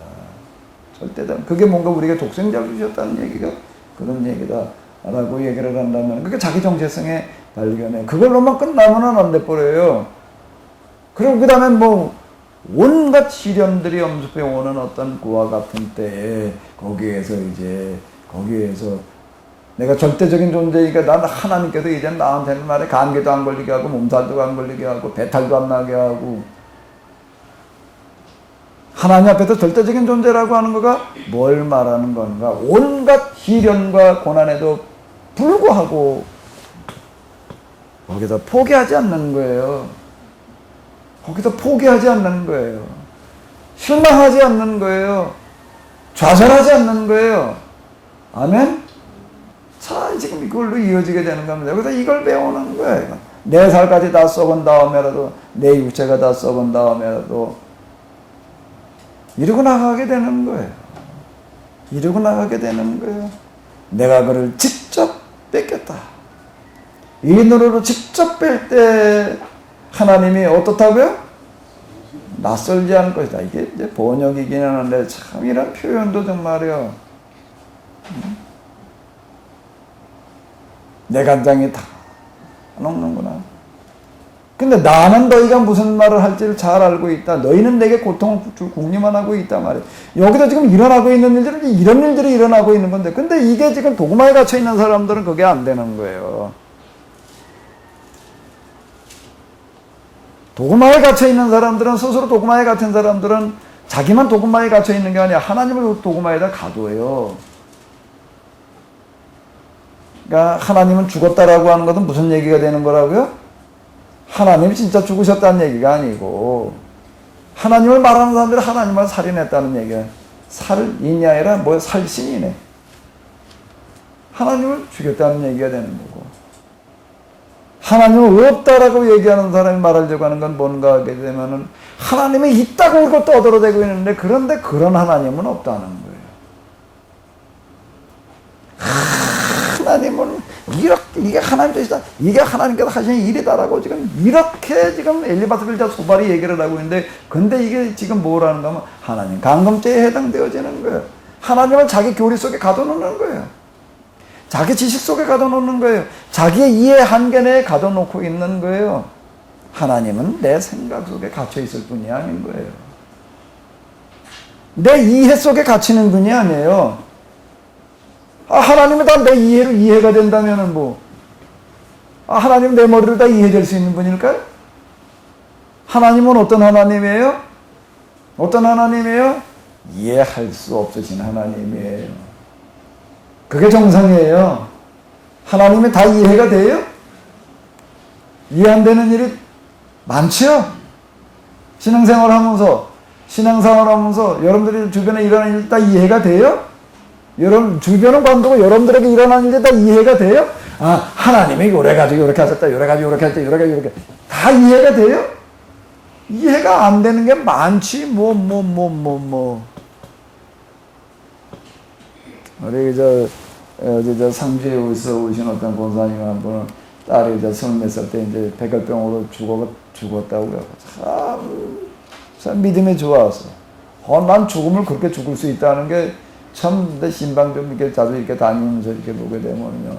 절대다. 그게 뭔가 우리가 독생자를 주셨다는 얘기가 그런 얘기다라고 얘기를 한다면 그게 자기 정체성의 발견에 그걸로만 끝나면은 안 돼버려요. 그리고 그 다음에 뭐 온갖 시련들이 엄습해 오는 어떤 그와 같은 때에 거기에서 내가 절대적인 존재이니까 난 하나님께서 이제 나한테는 말에 감기도 안 걸리게 하고 몸살도 안 걸리게 하고 배탈도 안 나게 하고 하나님 앞에서 절대적인 존재라고 하는 거가 뭘 말하는 건가? 온갖 시련과 고난에도 불구하고 거기서 포기하지 않는 거예요. 거기서 포기하지 않는 거예요. 실망하지 않는 거예요. 좌절하지 않는 거예요. 아멘? 자, 지금 이걸로 이어지게 되는 겁니다. 그래서 이걸 배우는 거예요. 내 살까지 다 썩은 다음에라도, 내 육체가 다 썩은 다음에라도, 이러고 나가게 되는 거예요. 이러고 나가게 되는 거예요. 내가 그를 직접 뺏겼다. 이 눈으로 직접 뺄 때 하나님이 어떻다고요? 낯설지 않을 것이다. 이게 이제 번역이긴 하는데 참 이런 표현도 정말요. 내 간장이 다 녹는구나. 근데 나는 너희가 무슨 말을 할지를 잘 알고 있다. 너희는 내게 고통을 궁리만 하고 있단 말이에요. 여기서 지금 일어나고 있는 일들은 이런 일들이 일어나고 있는 건데 근데 이게 지금 도구마에 갇혀 있는 사람들은 그게 안 되는 거예요. 도구마에 갇혀 있는 사람들은 스스로 도구마에 갇힌 사람들은 자기만 도구마에 갇혀 있는 게 아니라 하나님을 도구마에다 가둬요. 그러니까 하나님은 죽었다라고 하는 것은 무슨 얘기가 되는 거라고요? 하나님이 진짜 죽으셨다는 얘기가 아니고 하나님을 말하는 사람들이 하나님을 살인했다는 얘기야. 살인이 아니라 뭐 살신이네. 하나님을 죽였다는 얘기가 되는 거고 하나님은 없다라고 얘기하는 사람이 말하려고 하는 건 뭔가 하게 되면은 하나님이 있다고 그러고 떠들어대고 있는데 그런데 그런 하나님은 없다는 거예요. 하나님은 이게 하나님 뜻이다. 이게 하나님께서 하시는 일이다라고 지금 이렇게 지금 엘리바스 빌자 소발이 얘기를 하고 있는데 근데 이게 지금 뭐라는가 하면 하나님 강금죄에 해당되어지는 거예요. 하나님은 자기 교리 속에 가둬놓는 거예요. 자기 지식 속에 가둬놓는 거예요. 자기의 이해 한계 내에 가둬놓고 있는 거예요. 하나님은 내 생각 속에 갇혀있을 뿐이 아닌 거예요. 내 이해 속에 갇히는 분이 아니에요. 하나님이 다 내 이해로 이해가 된다면은 뭐, 하나님은 내 머리로 다 이해될 수 있는 분일까요? 하나님은 어떤 하나님이에요? 어떤 하나님이에요? 이해할 수 없으신 하나님이에요. 그게 정상이에요. 하나님이 다 이해가 돼요? 이해 안 되는 일이 많죠? 신앙생활 하면서 여러분들이 주변에 일어나는 일 다 이해가 돼요? 여러분, 주변은 관두고 여러분들에게 일어나는 일이 다 이해가 돼요? 하나님이 요래가지고 이렇게 하셨다, 요래가지고 이렇게 했다, 요래가지고 이렇게. 다 이해가 돼요? 이해가 안 되는 게 많지, 우리 어제 상주에 오신 어떤 권사님 한 분은 딸이 이제 20몇 때 이제 백혈병으로 죽었다고요. 참 믿음이 좋았어. 난 죽음을 그렇게 죽을 수 있다는 게 참 내 신방 좀 이렇게 자주 이렇게 다니면서 이렇게 보게 되면요.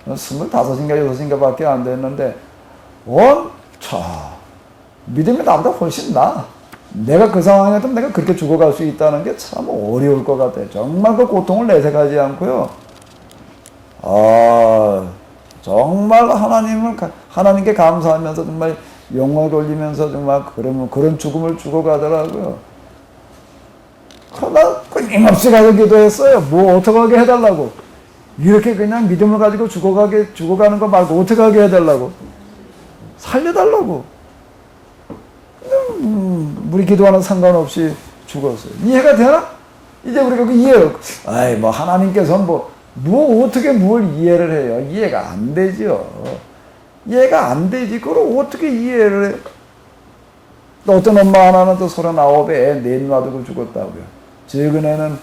25인가 6인가 밖에 안 됐는데, 믿음이 나보다 훨씬 나아. 내가 그 상황이었다면 내가 그렇게 죽어갈 수 있다는 게 참 어려울 것 같아. 정말 그 고통을 내색하지 않고요. 정말 하나님께 감사하면서 정말 영광 돌리면서 정말 그런 죽음을 죽어가더라고요. 그러나 끊임없이 가서 기도했어요. 뭐 어떡하게 해달라고. 이렇게 그냥 믿음을 가지고 죽어가는 거 말고 어떡하게 해달라고. 살려달라고. 우리 기도하는 상관없이 죽었어요. 이해가 되나? 이제 우리가 그 이해를, 하나님께서 어떻게 뭘 이해를 해요? 이해가 안 되죠. 이해가 안 되지. 그걸 어떻게 이해를 해? 또 어떤 엄마 하나는 또 39에 애 넷 놔두고 죽었다고요. 최근에는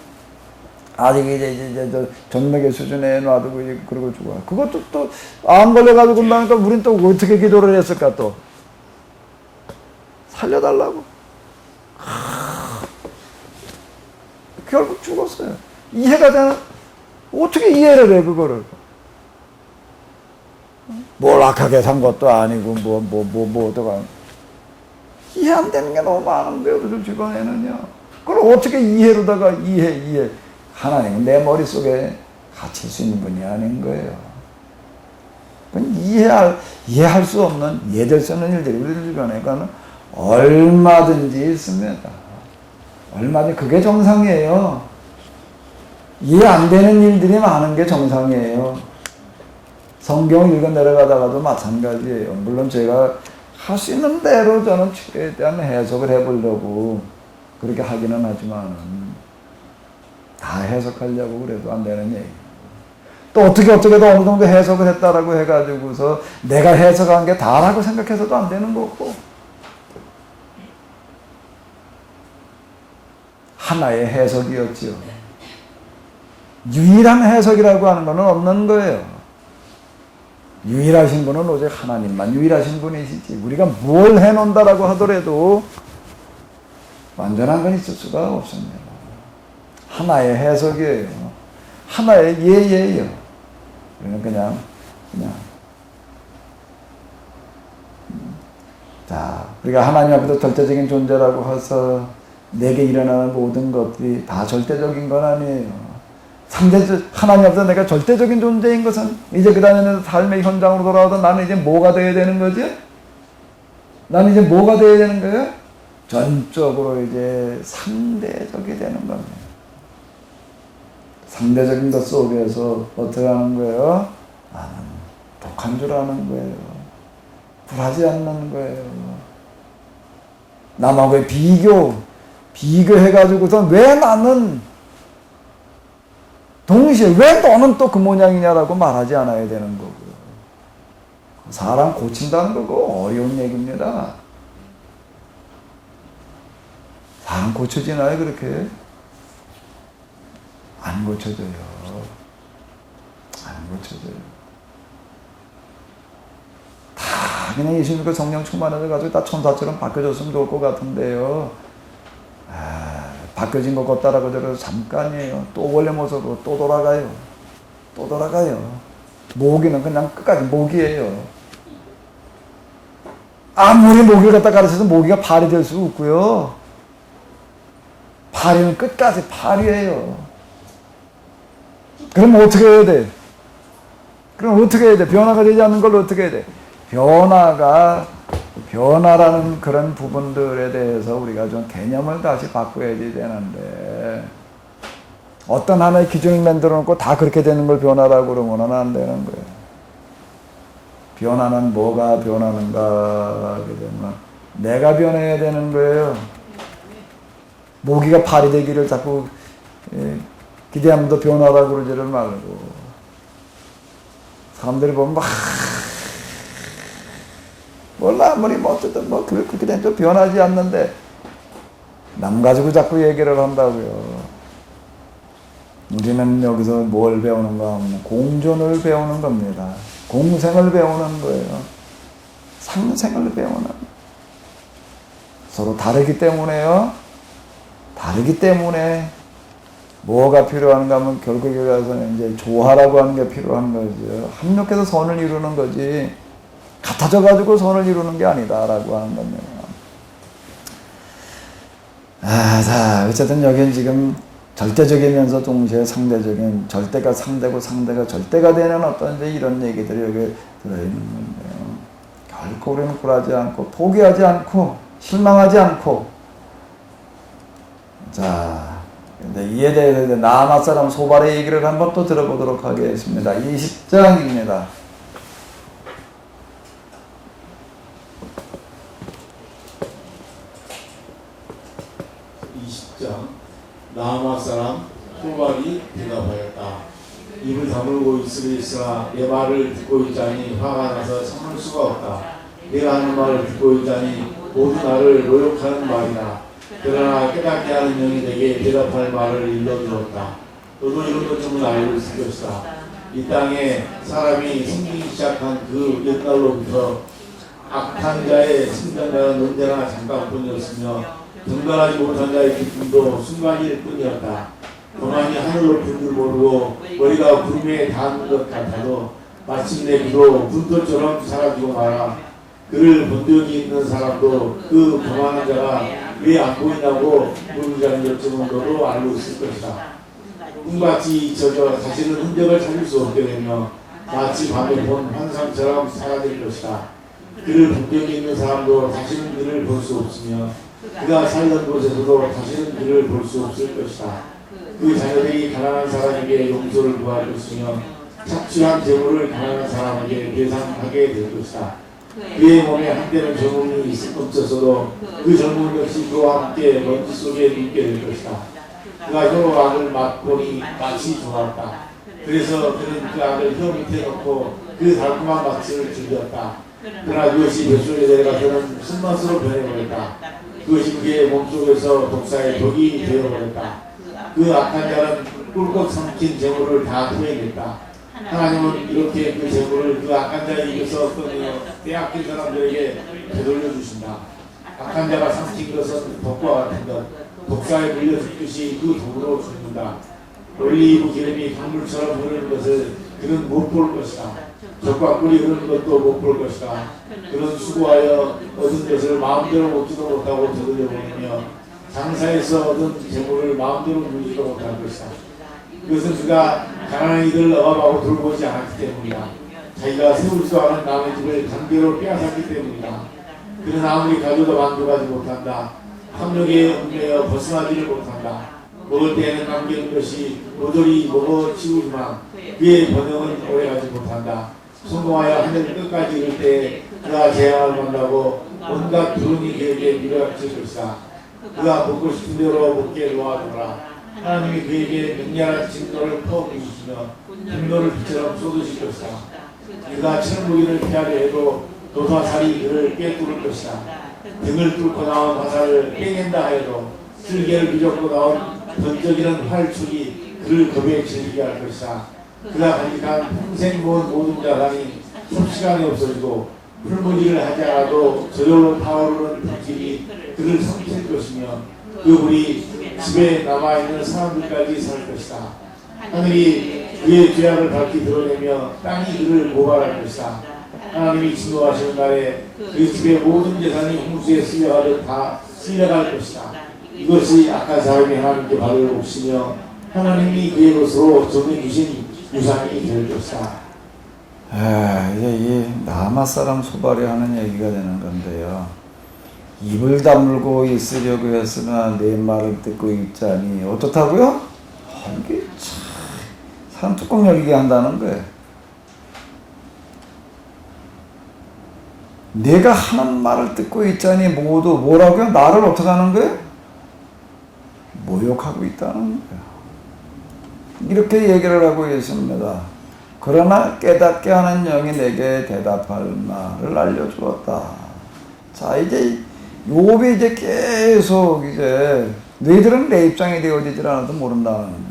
아직 이제 전맥의 수준에 놔두고 그러고 죽어요. 그것도 또 안 걸려가지고 그러니까 우린 또 어떻게 기도를 했을까 또? 살려달라고. 결국 죽었어요. 이해가 되나? 어떻게 이해를 해, 그거를? 뭘 악하게 산 것도 아니고, 어떡하. 이해 안 되는 게 너무 많은 거예요, 요즘 주변에는요. 그걸 어떻게 이해로다가 이해. 하나님은 내 머릿속에 갇힐 수 있는 분이 아닌 거예요. 그건 이해할 수 없는, 이해될 수 없는 일들이 우리 주변에 얼마든지 있습니다. 얼마든지 그게 정상이에요. 이해 안 되는 일들이 많은 게 정상이에요. 성경 읽어 내려가다가도 마찬가지예요. 물론 제가 할 수 있는 대로 저는 최대한 해석을 해보려고 그렇게 하기는 하지만 다 해석하려고 그래도 안 되는 얘기예요. 또 어떻게도 어느 정도 해석을 했다라고 해가지고서 내가 해석한 게 다라고 생각해서도 안 되는 거고, 하나의 해석이었지요. 유일한 해석이라고 하는 것은 없는 거예요. 유일하신 분은 오직 하나님만 유일하신 분이시지, 우리가 뭘 해놓는다라고 하더라도 완전한 건 있을 수가 없습니다. 하나의 해석이에요. 하나의 예예요. 우리는 그냥 자, 우리가 하나님 앞에서 절대적인 존재라고 해서 내게 일어나는 모든 것들이 다 절대적인 건 아니에요. 하나님 앞에서 내가 절대적인 존재인 것은 이제 그 다음에는 삶의 현장으로 돌아와도 나는 이제 뭐가 되어야 되는 거지? 나는 이제 뭐가 되어야 되는 거예요? 전적으로 이제 상대적이 되는 겁니다. 상대적인 것 속에서 어떻게 하는 거예요? 나는 독한 줄 아는 거예요. 굴하지 않는 거예요. 남하고의 비교해가지고서 왜 나는 동시에 왜 너는 또 그 모양이냐라고 말하지 않아야 되는 거고요. 사람 고친다는 거고 어려운 얘기입니다. 사람 고쳐지나요, 그렇게? 안 고쳐져요. 안 고쳐져요. 다 그냥 예수님과 성령 충만해져가지고 다 천사처럼 바뀌어졌으면 좋을 것 같은데요. 바뀌어진 것 같다라고 저래서 잠깐이에요. 또 원래 모습으로 또 돌아가요. 또 돌아가요. 모기는 그냥 끝까지 모기예요. 아무리 모기를 갖다 가르쳐서 모기가 파리 될 수 없고요. 파리는 끝까지 파리예요. 그럼 어떻게 해야 돼? 그럼 어떻게 해야 돼? 변화가 되지 않는 걸 어떻게 해야 돼? 변화라는 그런 부분들에 대해서 우리가 좀 개념을 다시 바꿔야지 되는데, 어떤 하나의 기준을 만들어 놓고 다 그렇게 되는 걸 변화라고 그러면 안 되는 거예요. 변화는 뭐가 변하는가 하게 되면 내가 변해야 되는 거예요. 모기가 파리 되기를 자꾸 기대하면 더 변화라고 그러지를 말고, 사람들이 보면 몰라 아무리 뭐 어쨌든 뭐 그렇게 되면 또 변하지 않는데 남 가지고 자꾸 얘기를 한다고요. 우리는 여기서 뭘 배우는가 하면 공존을 배우는 겁니다. 공생을 배우는 거예요. 상생을 배우는. 서로 다르기 때문에요. 다르기 때문에 뭐가 필요한가 하면 결국에 가서는 이제 조화라고 하는 게 필요한 거죠. 합력해서 선을 이루는 거지 같아져 가지고 선을 이루는 게 아니다라고 하는 겁니다. 자, 어쨌든 여기는 지금 절대적이면서 동시에 상대적인, 절대가 상대고 상대가 절대가 되는 어떤 이제 이런 얘기들이 여기 들어있는 건데요. 결코 우리는 굴하지 않고, 포기하지 않고, 실망하지 않고. 자, 근데 이에 대해서 나아마 사람 소발의 얘기를 한번 또 들어보도록 하겠습니다. 20장입니다. 20장 나아마 사람 소발이 대답하였다. 입을 다물고 있으리라 내 말을 듣고 있자니 화가 나서 참을 수가 없다. 내가 하는 말을 듣고 있자니 모두 나를 모욕하는 말이다. 그러나 깨닫게 하는 영이 내게 대답할 말을 일러주었다. 너도 이런 것 좀 알고 있을 것이다. 이 땅에 사람이 생기기 시작한 그 옛날로부터 악한 자의 승전자는 언제나 잠깐뿐이었으며 등반하지 못한 자의 기쁨도 순간일 뿐이었다. 가만히 하늘로 분 줄 모르고 머리가 구름에 닿는 것 같아도 마침내 비로 분토처럼 사라지고 말아. 그를 본 적이 있는 사람도 그 교만한 자가 왜 안 보인다고 모르자는 여쭤본 너도 알고 있을 것이다. 꿈같이 잊혀져 다시는 흔적을 찾을 수 없게 되며 마치 밤에 본 환상처럼 사라질 것이다. 그를 본 적이 있는 사람도 다시는 그를 볼 수 없으며 그가 살던 곳에서도 다시는 그를 볼 수 없을 것이다. 그 자녀들이 가난한 사람에게 용서를 구할 것이며 착취한 재물을 가난한 사람에게 배상하게 될 것이다. 그의 몸에 한때는 젊음이 있었어도 그 젊음 역시 그와 함께 먼지 속에 눕게 될 것이다. 그가 혀 악을 맛보니 맛이 좋았다. 그래서 그는 그 악을 혀 밑에 넣고 그 달콤한 맛을 즐겼다. 그러나 그것이 뱃속에 내려가서는 쓴맛으로 변해버렸다. 그것이 그의 몸속에서 독사의 독이 되어버렸다. 그 악한 자는 꿀꺽 삼킨 재물을 다 토해냈다. 하나님은 이렇게 그 재물을 그 악한 자의 입에서 꺼내어 빼앗긴 사람들에게 되돌려 주신다. 악한 자가 삼킨 것은 독과 같은 것, 독사에 물려 죽듯이 그 독으로 죽는다. 올리브 기름이 강물처럼 흐르는 것을 그는 못 볼 것이다. 젖과 꿀이 흐르는 것도 못 볼 것이다. 그는 수고하여 얻은 것을 마음대로 먹지도 못하고 되돌려 보내며 장사에서 얻은 재물을 마음대로 누리지도 못할 것이다. 그것은 그가 가난한 이들을 억압하고 돌보지 않았기 때문이다. 자기가 세우지도 않은 남의 집을 강제로 빼앗았기 때문이다. 그는 아무리 가져도 만족하지 못한다. 탐욕에 얽매여 벗어나지를 못한다. 먹을 때에는 남기는 것이 모조리 먹어치우지만 그의 번영은 오래가지 못한다. 성공하여 하늘 끝까지 이를 때 그가 재앙을 만나고 온갖 두run이 그에게 밀어닥칠 것이다. 그가 먹고 싶은 대로 먹게 놓아주라. 하나님이 그에게 맹렬한 진노를 퍼부으시며 분노를 빛처럼 쏟으실 것이다. 그가 천무기를 피하려 해도 도사살이 그를 꿰뚫을 것이다. 등을 뚫고 나온 화살을 빼낸다 해도 쓸개를 비좁고 나온 번쩍이는 활축이 그를 겁에 질리게 할 것이다. 그가 간직한 평생 모은 모든 자산이 섭시간에 없어지고 풀무지를 하지 않아도 저절로 타오르는 불길이 그를 삼킬 것이며 그 불이 집에 남아있는 사람들까지 살 것이다. 하늘이 그의 죄악을 밝히 드러내며 땅이 그를 고발할 것이다. 하나님이 진노하시는 날에 그 집의 모든 재산이 홍수에 쓸려가듯 다 쓸려갈 것이다. 이것이 악한 사람이 하나님께 받을 몫이며 하나님이 그의 것으로 정해주신 유산이 될 것이다. 이제 이 나아마 사람 소발이 하는 얘기가 되는 건데요. 입을 다물고 있으려고 했으나 내 말을 듣고 있자니 어떻다고요? 이게 참 사람 뚜껑 열리게 한다는 거예요. 내가 하는 말을 듣고 있자니 모두 뭐라고요? 나를 어떻게 하는 거예요? 모욕하고 있다는 거예요. 이렇게 얘기를 하고 있습니다. 그러나 깨닫게 하는 영이 내게 대답할 말을 알려주었다. 자, 이제 욥이 이제 계속 이제 너희들은 내 입장이 되어지질 않아도 모른다는 거예요.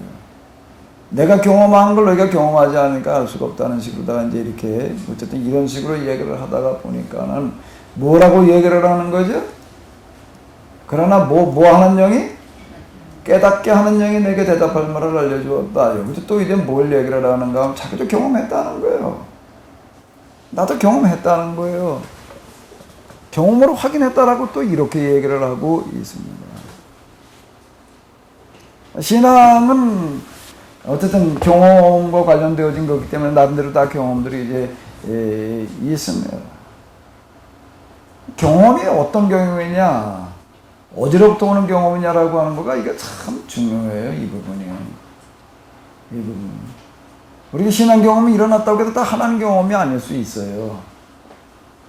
내가 경험한 걸 너희가 경험하지 않으니까 알 수가 없다는 식으로다가 이제 이렇게 어쨌든 이런 식으로 얘기를 하다가 보니까는 뭐라고 얘기를 하는 거죠? 그러나 뭐 하는 영이? 깨닫게 하는 영이 내게 대답할 말을 알려주었다. 여기서 또 이제 뭘 얘기를 하는가 하면 자기도 경험했다는 거예요. 나도 경험했다는 거예요. 경험으로 확인했다라고 또 이렇게 얘기를 하고 있습니다. 신앙은 어쨌든 경험과 관련되어진 거기 때문에 나름대로 다 경험들이 이제 있습니다. 경험이 어떤 경험이냐, 어디로부터 오는 경험이냐라고 하는 거가 이게 참 중요해요. 이 부분이요. 이 부분. 우리가 신앙 경험이 일어났다고 해도 다 하나님 경험이 아닐 수 있어요.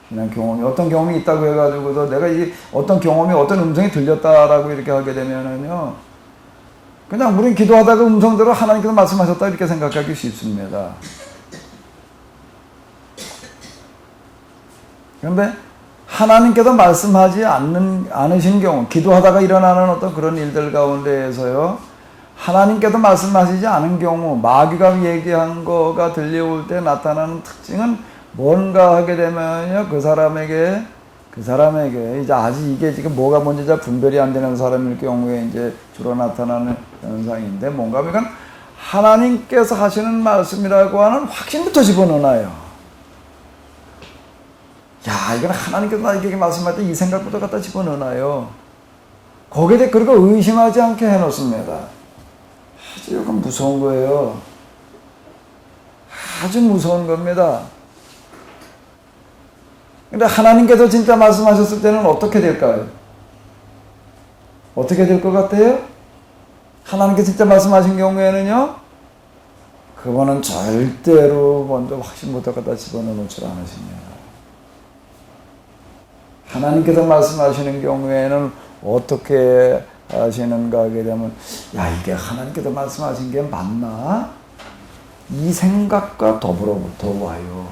신앙 경험이 어떤 경험이 있다고 해가지고도 내가 이 어떤 경험이 어떤 음성이 들렸다라고 이렇게 하게 되면은요, 그냥 우린 기도하다가 음성대로 하나님께서 말씀하셨다 이렇게 생각하기 쉽습니다. 그런데 하나님께서 말씀하지 않으신 경우, 기도하다가 일어나는 어떤 그런 일들 가운데에서요, 하나님께서 말씀하시지 않은 경우, 마귀가 얘기한 거가 들려올 때 나타나는 특징은 뭔가 하게 되면요, 그 사람에게 이제 아직 이게 지금 뭐가 뭔지 잘 분별이 안 되는 사람일 경우에 이제 주로 나타나는 현상인데, 뭔가 하면 하나님께서 하시는 말씀이라고 하는 확신부터 집어넣어요. 야, 이건 하나님께서 나에게 말씀할 때 이 생각부터 갖다 집어넣어요. 거기에 대해 그리고 의심하지 않게 해놓습니다. 아주 이건 무서운 거예요. 아주 무서운 겁니다. 근데 하나님께서 진짜 말씀하셨을 때는 어떻게 될까요? 어떻게 될 것 같아요? 하나님께서 진짜 말씀하신 경우에는요, 그거는 절대로 먼저 확신부터 갖다 집어넣지 않으십니다. 하나님께서 말씀하시는 경우에는 어떻게 하시는가 하게 되면, 야, 이게 하나님께서 말씀하신 게 맞나? 이 생각과 더불어부터 와요.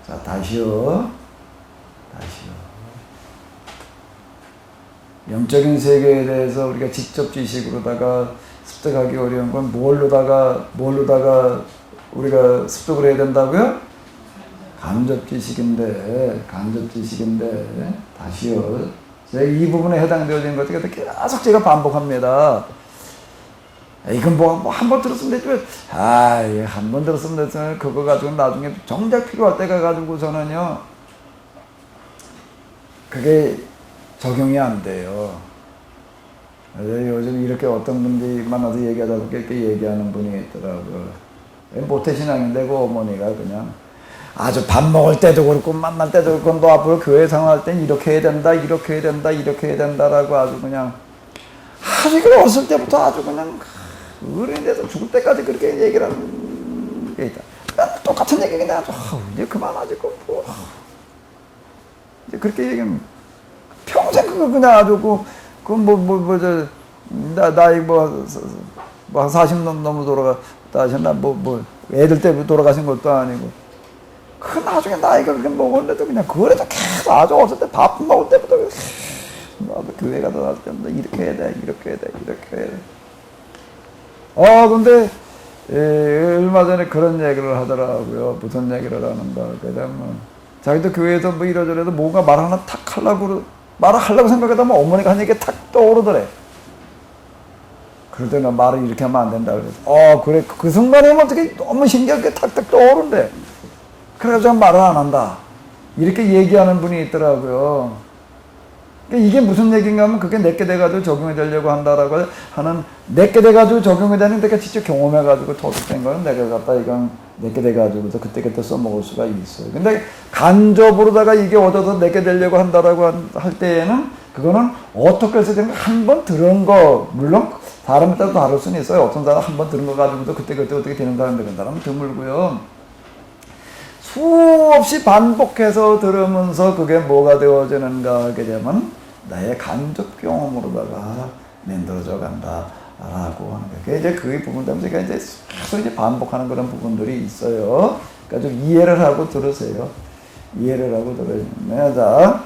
자, 다시요. 영적인 세계에 대해서 우리가 직접 지식으로다가 습득하기 어려운 건 뭘로다가 우리가 습득을 해야 된다고요? 간접 지식인데, 다시요. 제가 이 부분에 해당되어진 것들 계속 제가 반복합니다. 이건 뭐 한 번 들었으면 되지. 한 번 들었으면 됐으면 그거 가지고 나중에 정작 필요할 때가 가지고 저는요, 그게 적용이 안 돼요. 요즘 이렇게 어떤 분들이 만나서 얘기하다 보니까 이렇게 얘기하는 분이 있더라고요. 모태신앙인데 그 어머니가 그냥 아주 밥 먹을 때도 그렇고 만날 때도 그렇고 너 앞으로 교회 생활할 땐 이렇게 해야 된다라고 아주 그냥 아주 어렸을 때부터 아주 그냥 어른이 돼서 죽을 때까지 그렇게 얘기를 하는 게 있다. 똑같은 얘기인데 아주 이제 그만하지 뭐. 이제 그렇게 얘기하면 평생 그거 그냥 아주 나이 뭐 40 넘어 돌아갔다 하셨나 애들 때부터 돌아가신 것도 아니고 그 나중에 나이가 그렇게 먹었는데도 그냥 그래도 계속 아주 어렸을 때 밥 먹을 때부터 나도 교회 가서 나올 때부터 이렇게 해야 돼. 근데 얼마 전에 그런 얘기를 하더라고요. 무슨 얘기를 하는가 그러면 자기도 교회에서 뭐 이러저러도 뭔가 말 하나 탁 하려고 생각하다 보면 어머니가 한 얘기가 탁 떠오르더래. 그럴 때는 말을 이렇게 하면 안 된다 그래서 그래 그 순간에 어떻게 너무 신기하게 탁탁 떠오른대. 그래서 말을 안 한다. 이렇게 얘기하는 분이 있더라고요. 그러니까 이게 무슨 얘기인가 하면 그게 내게 돼가지고 적용이 되려고 한다라고 하는, 내게 돼가지고 적용이 되는 내가 직접 경험해가지고 터득된 거는 내가 갖다 이건 내게 돼가지고서 그때 써먹을 수가 있어요. 근데 간접으로다가 이게 얻어서 내게 되려고 한다라고 할 때에는 그거는 어떻게 해서 되는 거 한 번 들은 거, 물론 사람에 따라 다를 수는 있어요. 어떤 사람 한 번 들은 거 가지고도 그때 어떻게 되는 사람들 그런 사람은 드물고요. 수없이 반복해서 들으면서 그게 뭐가 되어지는가 하게 되면 나의 간접 경험으로다가 만들어져 간다라고 하는 거예요. 이제 그 부분 때문에 제가 이제 반복하는 그런 부분들이 있어요. 그러니까 좀 이해를 하고 들으세요. 이해를 하고 들어야겠네요. 자,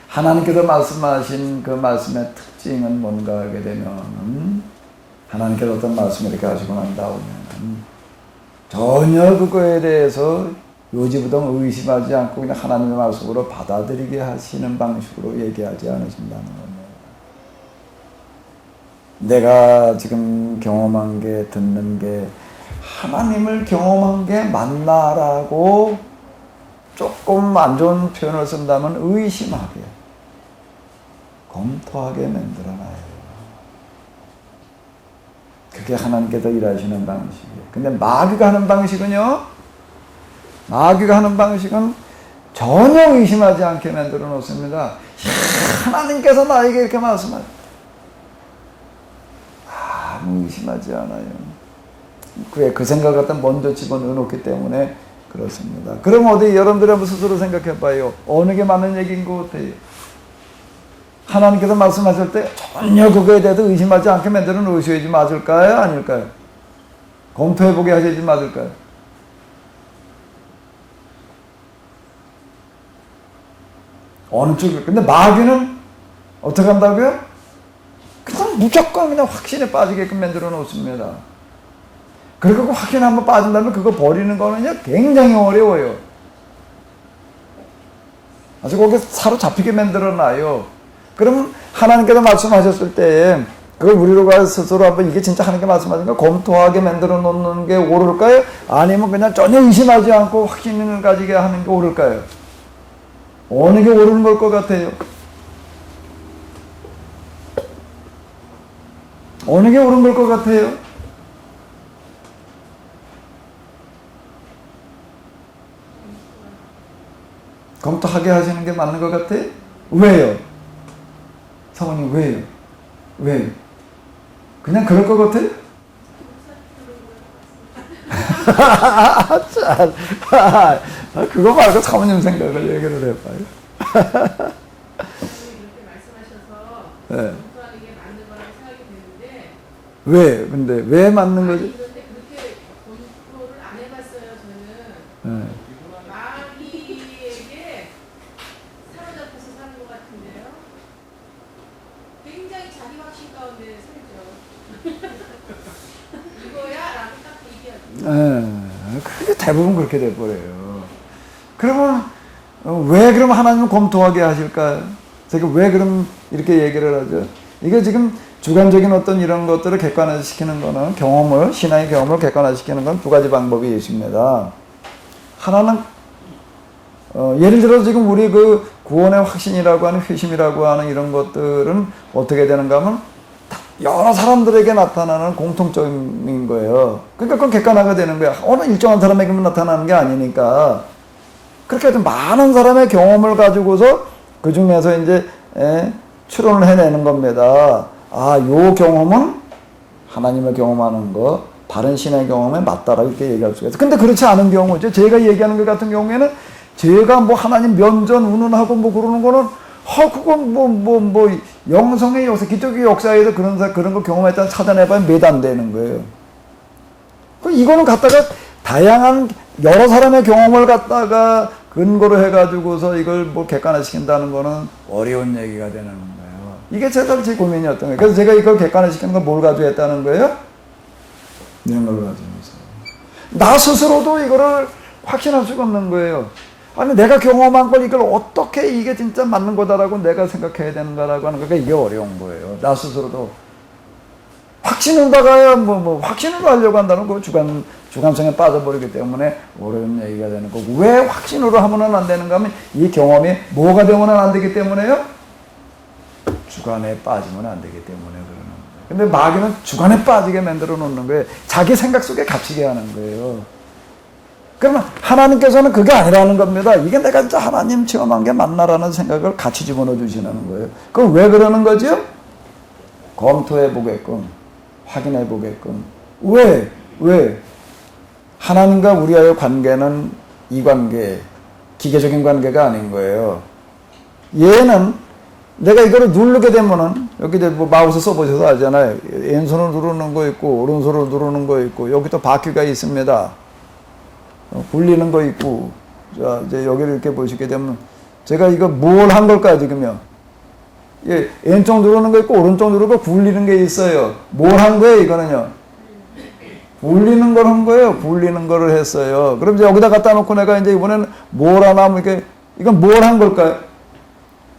하나님께서 말씀하신 그 말씀의 특징은 뭔가 하게 되면, 하나님께서 어떤 말씀을 이렇게 하시고 난 다음에는 전혀 그거에 대해서 요지부동 의심하지 않고 그냥 하나님의 말씀으로 받아들이게 하시는 방식으로 얘기하지 않으신다는 겁니다. 내가 지금 경험한 게, 듣는 게 하나님을 경험한 게 맞나라고 조금 안 좋은 표현을 쓴다면 의심하게, 검토하게 만들어놔요. 그게 하나님께서 일하시는 방식이에요. 근데 마귀가 하는 방식은요, 마귀가 하는 방식은 전혀 의심하지 않게 만들어 놓습니다. 하나님께서 나에게 이렇게 말씀하세요. 아무 의심하지 않아요. 그 생각 갖다 먼저 집어넣어 놓기 때문에 그렇습니다. 그럼 어디 여러분들이 한번 스스로 생각해 봐요. 어느 게 맞는 얘기인 것 같아요? 하나님께서 말씀하실 때 전혀 그거에 대해서 의심하지 않게 만들어 놓으셔야지 맞을까요? 아닐까요? 검토해보게 하셔야지 맞을까요? 어느 쪽이? 근데 마귀는 어떻게 한다고요? 그냥 무조건 그냥 확신에 빠지게끔 만들어 놓습니다. 그리고 그 확신에 한번 빠진다면 그거 버리는 거는요 굉장히 어려워요. 아주 거기에 사로잡히게 만들어 놔요. 그럼 하나님께서 말씀하셨을 때 그걸 우리로 가서 스스로 한번 이게 진짜 하나님께 말씀하신 거 검토하게 만들어 놓는 게 옳을까요? 아니면 그냥 전혀 의심하지 않고 확신을 가지게 하는 게 옳을까요? 어느 게 옳은 걸 것 같아요? 어느 게 옳은 걸 것 같아요? 검토하게 하시는 게 맞는 것 같아요? 왜요? 사모님 왜요? 왜요? 그냥 그럴 것 같아요? 그거 말고 사모님 생각을 얘기를 해봐요. 이렇게 말씀하셔서 네. 검토하는 게 맞는 거라고 생각이 되는데 왜? 근데 왜 맞는 거지? 아니, 그런데 그렇게 검토를 안 해봤어요. 저는 네. 마귀에게 사로잡혀서 사는 것 같은데요. 굉장히 자기 확신 가운데 살죠. 이거야? 라고 딱 얘기하죠. 그게 대부분 그렇게 돼버려요. 그러면 왜 그럼 하나님은 검토하게 하실까요? 제가 왜 그럼 이렇게 얘기를 하죠? 이게 지금 주관적인 어떤 이런 것들을 객관화시키는 거는 경험을, 신앙의 경험을 객관화시키는 건 두 가지 방법이 있습니다. 하나는 예를 들어 지금 우리 그 구원의 확신이라고 하는 회심이라고 하는 이런 것들은 어떻게 되는가 하면 여러 사람들에게 나타나는 공통점인 거예요. 그러니까 그건 객관화가 되는 거야. 어느 일정한 사람에게만 나타나는 게 아니니까. 그렇게 해서 많은 사람의 경험을 가지고서 그 중에서 이제 추론을 해내는 겁니다. 아, 요 경험은 하나님을 경험하는 거, 바른 신의 경험에 맞다라고 이렇게 얘기할 수가 있어요. 근데 그렇지 않은 경우죠. 제가 얘기하는 것 같은 경우에는 제가 뭐 하나님 면전 운운하고 뭐 그러는 거는 그건 영성의 역사, 기독교 역사에도 그런 거 경험했다는 찾아내봐야 몇 안 되는 거예요. 이거는 갖다가 다양한 여러 사람의 경험을 갖다가 근거로 해가지고서 이걸 뭐 객관화시킨다는 거는 어려운 얘기가 되는 거예요. 이게 제 고민이었던 거예요. 그래서 제가 이걸 객관화시키는 건 뭘 가지고 했다는 거예요? 이런 걸 가지고서. 나 스스로도 이거를 확신할 수가 없는 거예요. 아니, 내가 경험한 걸 이걸 어떻게 이게 진짜 맞는 거다라고 내가 생각해야 되는가라고 하는 거가 이게 어려운 거예요. 나 스스로도. 확신을 다가야 확신으로 하려고 한다는 거 주관성에 빠져버리기 때문에 어려운 얘기가 되는 거고. 왜 확신으로 하면은 안 되는가 하면 이 경험이 뭐가 되면은 안 되기 때문에요? 주관에 빠지면 안 되기 때문에 그러는 거예요. 근데 마귀는 주관에 빠지게 만들어 놓는 거예요. 자기 생각 속에 갇히게 하는 거예요. 그러면 하나님께서는 그게 아니라는 겁니다. 이게 내가 진짜 하나님 체험한 게 맞나라는 생각을 같이 집어넣어 주시는 거예요. 그럼 왜 그러는 거죠? 검토해 보게끔, 확인해 보게끔. 왜? 하나님과 우리와의 관계는 이 관계, 기계적인 관계가 아닌 거예요. 얘는 내가 이거를 누르게 되면은, 여기 뭐 마우스 써보셔서 알잖아요. 왼손을 누르는 거 있고, 오른손을 누르는 거 있고, 여기 또 바퀴가 있습니다. 굴리는 거 있고, 자, 이제 여기를 이렇게 보시게 되면 제가 이거 뭘 한 걸까요, 지금요? 예, 왼쪽 누르는 거 있고 오른쪽 누르고 굴리는 게 있어요. 뭘 한 거예요, 이거는요? 굴리는 걸 한 거예요. 굴리는 거를 했어요. 그럼 이제 여기다 갖다 놓고 내가 이제 이번에는 뭘 하나 하면 이렇게 이건 뭘 한 걸까요?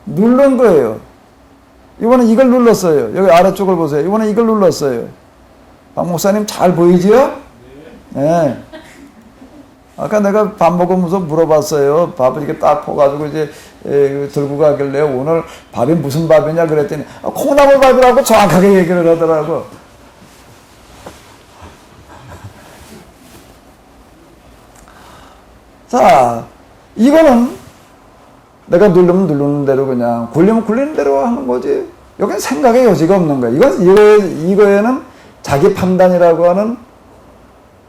누른 거예요. 이번엔 이걸 눌렀어요. 여기 아래쪽을 보세요. 이번엔 이걸 눌렀어요. 박 목사님 잘 보이지요? 네. 아까 내가 밥 먹으면서 물어봤어요. 밥을 이렇게 딱 퍼가지고 이제 들고 가길래 오늘 밥이 무슨 밥이냐 그랬더니 콩나물밥이라고 정확하게 얘기를 하더라고. 자, 이거는 내가 누르면 누르는 대로 그냥 굴리면 굴리는 대로 하는 거지. 여기는 생각의 여지가 없는 거야. 이거에는 자기 판단이라고 하는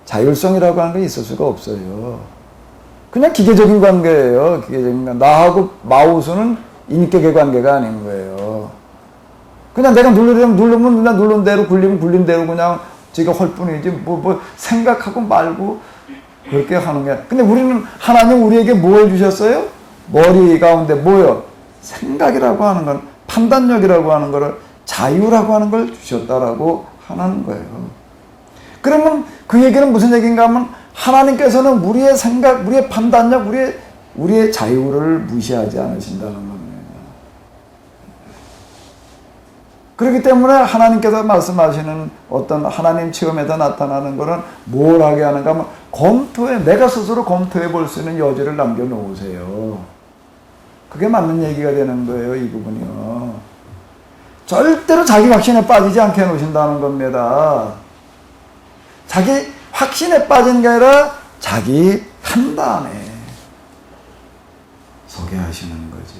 자율성이라고 하는 게 있을 수가 없어요. 그냥 기계적인 관계예요. 기계적인 관계. 나하고 마우스는 인격의 관계가 아닌 거예요. 그냥 내가 누르면 그냥 누른 대로 굴리면 굴린 대로 그냥 지가 할 뿐이지 뭐 생각하고 말고 그렇게 하는 게. 근데 우리는 하나님 우리에게 뭘 주셨어요? 머리 가운데 뭐요? 생각이라고 하는 건 판단력이라고 하는 거를 자유라고 하는 걸 주셨다라고 하는 거예요. 그러면 그 얘기는 무슨 얘기인가 하면 하나님께서는 우리의 생각, 우리의 판단력, 우리의 자유를 무시하지 않으신다는 겁니다. 그렇기 때문에 하나님께서 말씀하시는 어떤 하나님 체험에서 나타나는 것은 뭘 하게 하는가 하면 내가 스스로 검토해 볼 수 있는 여지를 남겨놓으세요. 그게 맞는 얘기가 되는 거예요, 이 부분이요. 절대로 자기 확신에 빠지지 않게 해놓으신다는 겁니다. 자기 확신에 빠진 게 아니라 자기 판단에 서게 하시는 거죠.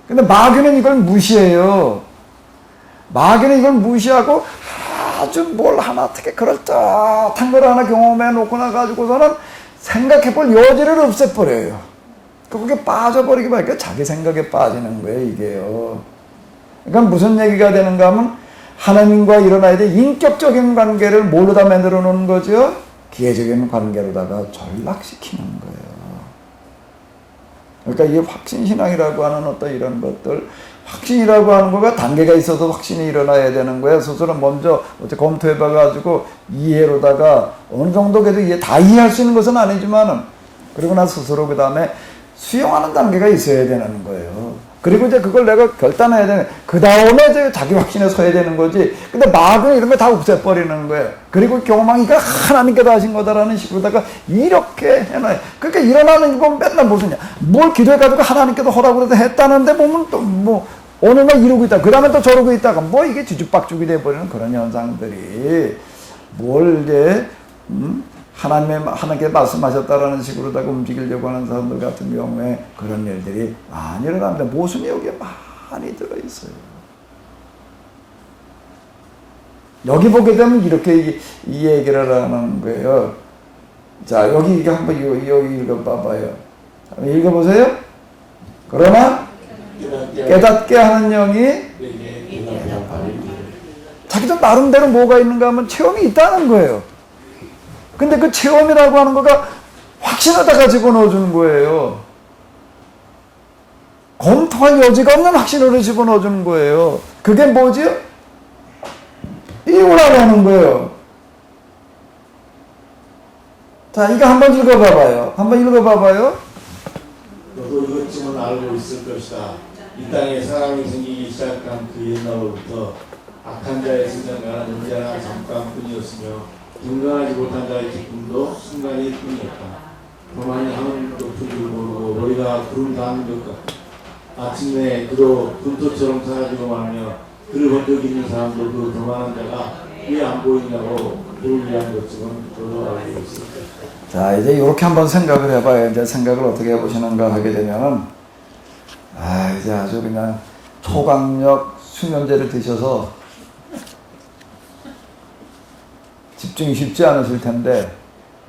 근데 마귀는 이걸 무시해요. 마귀는 이걸 무시하고 아주 뭘 하나 어떻게 그럴듯한 걸 하나 경험해 놓고 나가지고서는 생각해 볼 여지를 없애버려요. 거기에 빠져버리기 말고 자기 생각에 빠지는 거예요, 이게요. 그러니까 무슨 얘기가 되는가 하면 하나님과 일어나야 될 인격적인 관계를 뭘로다 만들어 놓는 거죠? 기계적인 관계로다가 전락시키는 거예요. 그러니까 이게 확신신앙이라고 하는 어떤 이런 것들, 확신이라고 하는 거가 단계가 있어서 확신이 일어나야 되는 거예요. 스스로 먼저 어떻게 검토해봐가지고 이해로다가 어느 정도 계속 다 이해할 수 있는 것은 아니지만은 그리고 나 스스로 그 다음에 수용하는 단계가 있어야 되는 거예요. 그리고 이제 그걸 내가 결단해야 되는, 그 다음에 이제 자기 확신에 서야 되는 거지. 근데 마귀는 이런 거 다 없애버리는 거예요. 그리고 경험하기가 하나님께서 하신 거다라는 식으로다가 이렇게 해놔요. 그러니까 일어나는 거 맨날 무슨냐. 뭘 기도해가지고 하나님께서 허락을 해서 했다는데 보면 또 뭐, 어느 날 이러고 있다. 그 다음에 또 저러고 있다가 뭐 이게 뒤죽박죽이 돼버리는 그런 현상들이 뭘 이제, 하나님께 말씀하셨다라는 식으로다가 움직이려고 하는 사람들 같은 경우에 그런 일들이 많이 일어납니다. 모순이 여기에 많이 들어있어요. 여기 보게 되면 이렇게 이 얘기를 하는 거예요. 자, 여기 이거 한번 여기 읽어봐봐요. 읽어보세요. 그러나 깨닫게 하는 영이 자기도 나름대로 뭐가 있는가 하면 체험이 있다는 거예요. 근데 그 체험이라고 하는 거가 확신에다가 집어넣어주는 거예요. 검토할 여지가 없는 확신으로 집어넣어주는 거예요. 그게 뭐지? 이유라고 하는 거예요. 자, 이거 한번 읽어봐봐요. 한번 읽어봐봐요. 너도 이것쯤은 알고 있을 것이다. 이 땅에 사람이 생기기 시작한 그 옛날로부터 악한 자의 승전가는 언제나 잠깐뿐이었으며 인간하지 못한 자의 기쁨도 순간일 뿐이었다. 도만이 하늘 높은 줄 모르고 머리가 구름 닿는 것 같다. 아침에 그도 분토처럼 사라지고 말하며 그를 본 적 있는 사람들도 도만한 자가 왜 안 보이냐고 그를 위한 것쯤은 너도 알고 있을 것이다. 자, 이제 이렇게 한번 생각을 해봐요. 이제 생각을 어떻게 해보시는가 하게 되면은, 이제 아주 그냥 초강력 수면제를 드셔서 집중이 쉽지 않으실 텐데,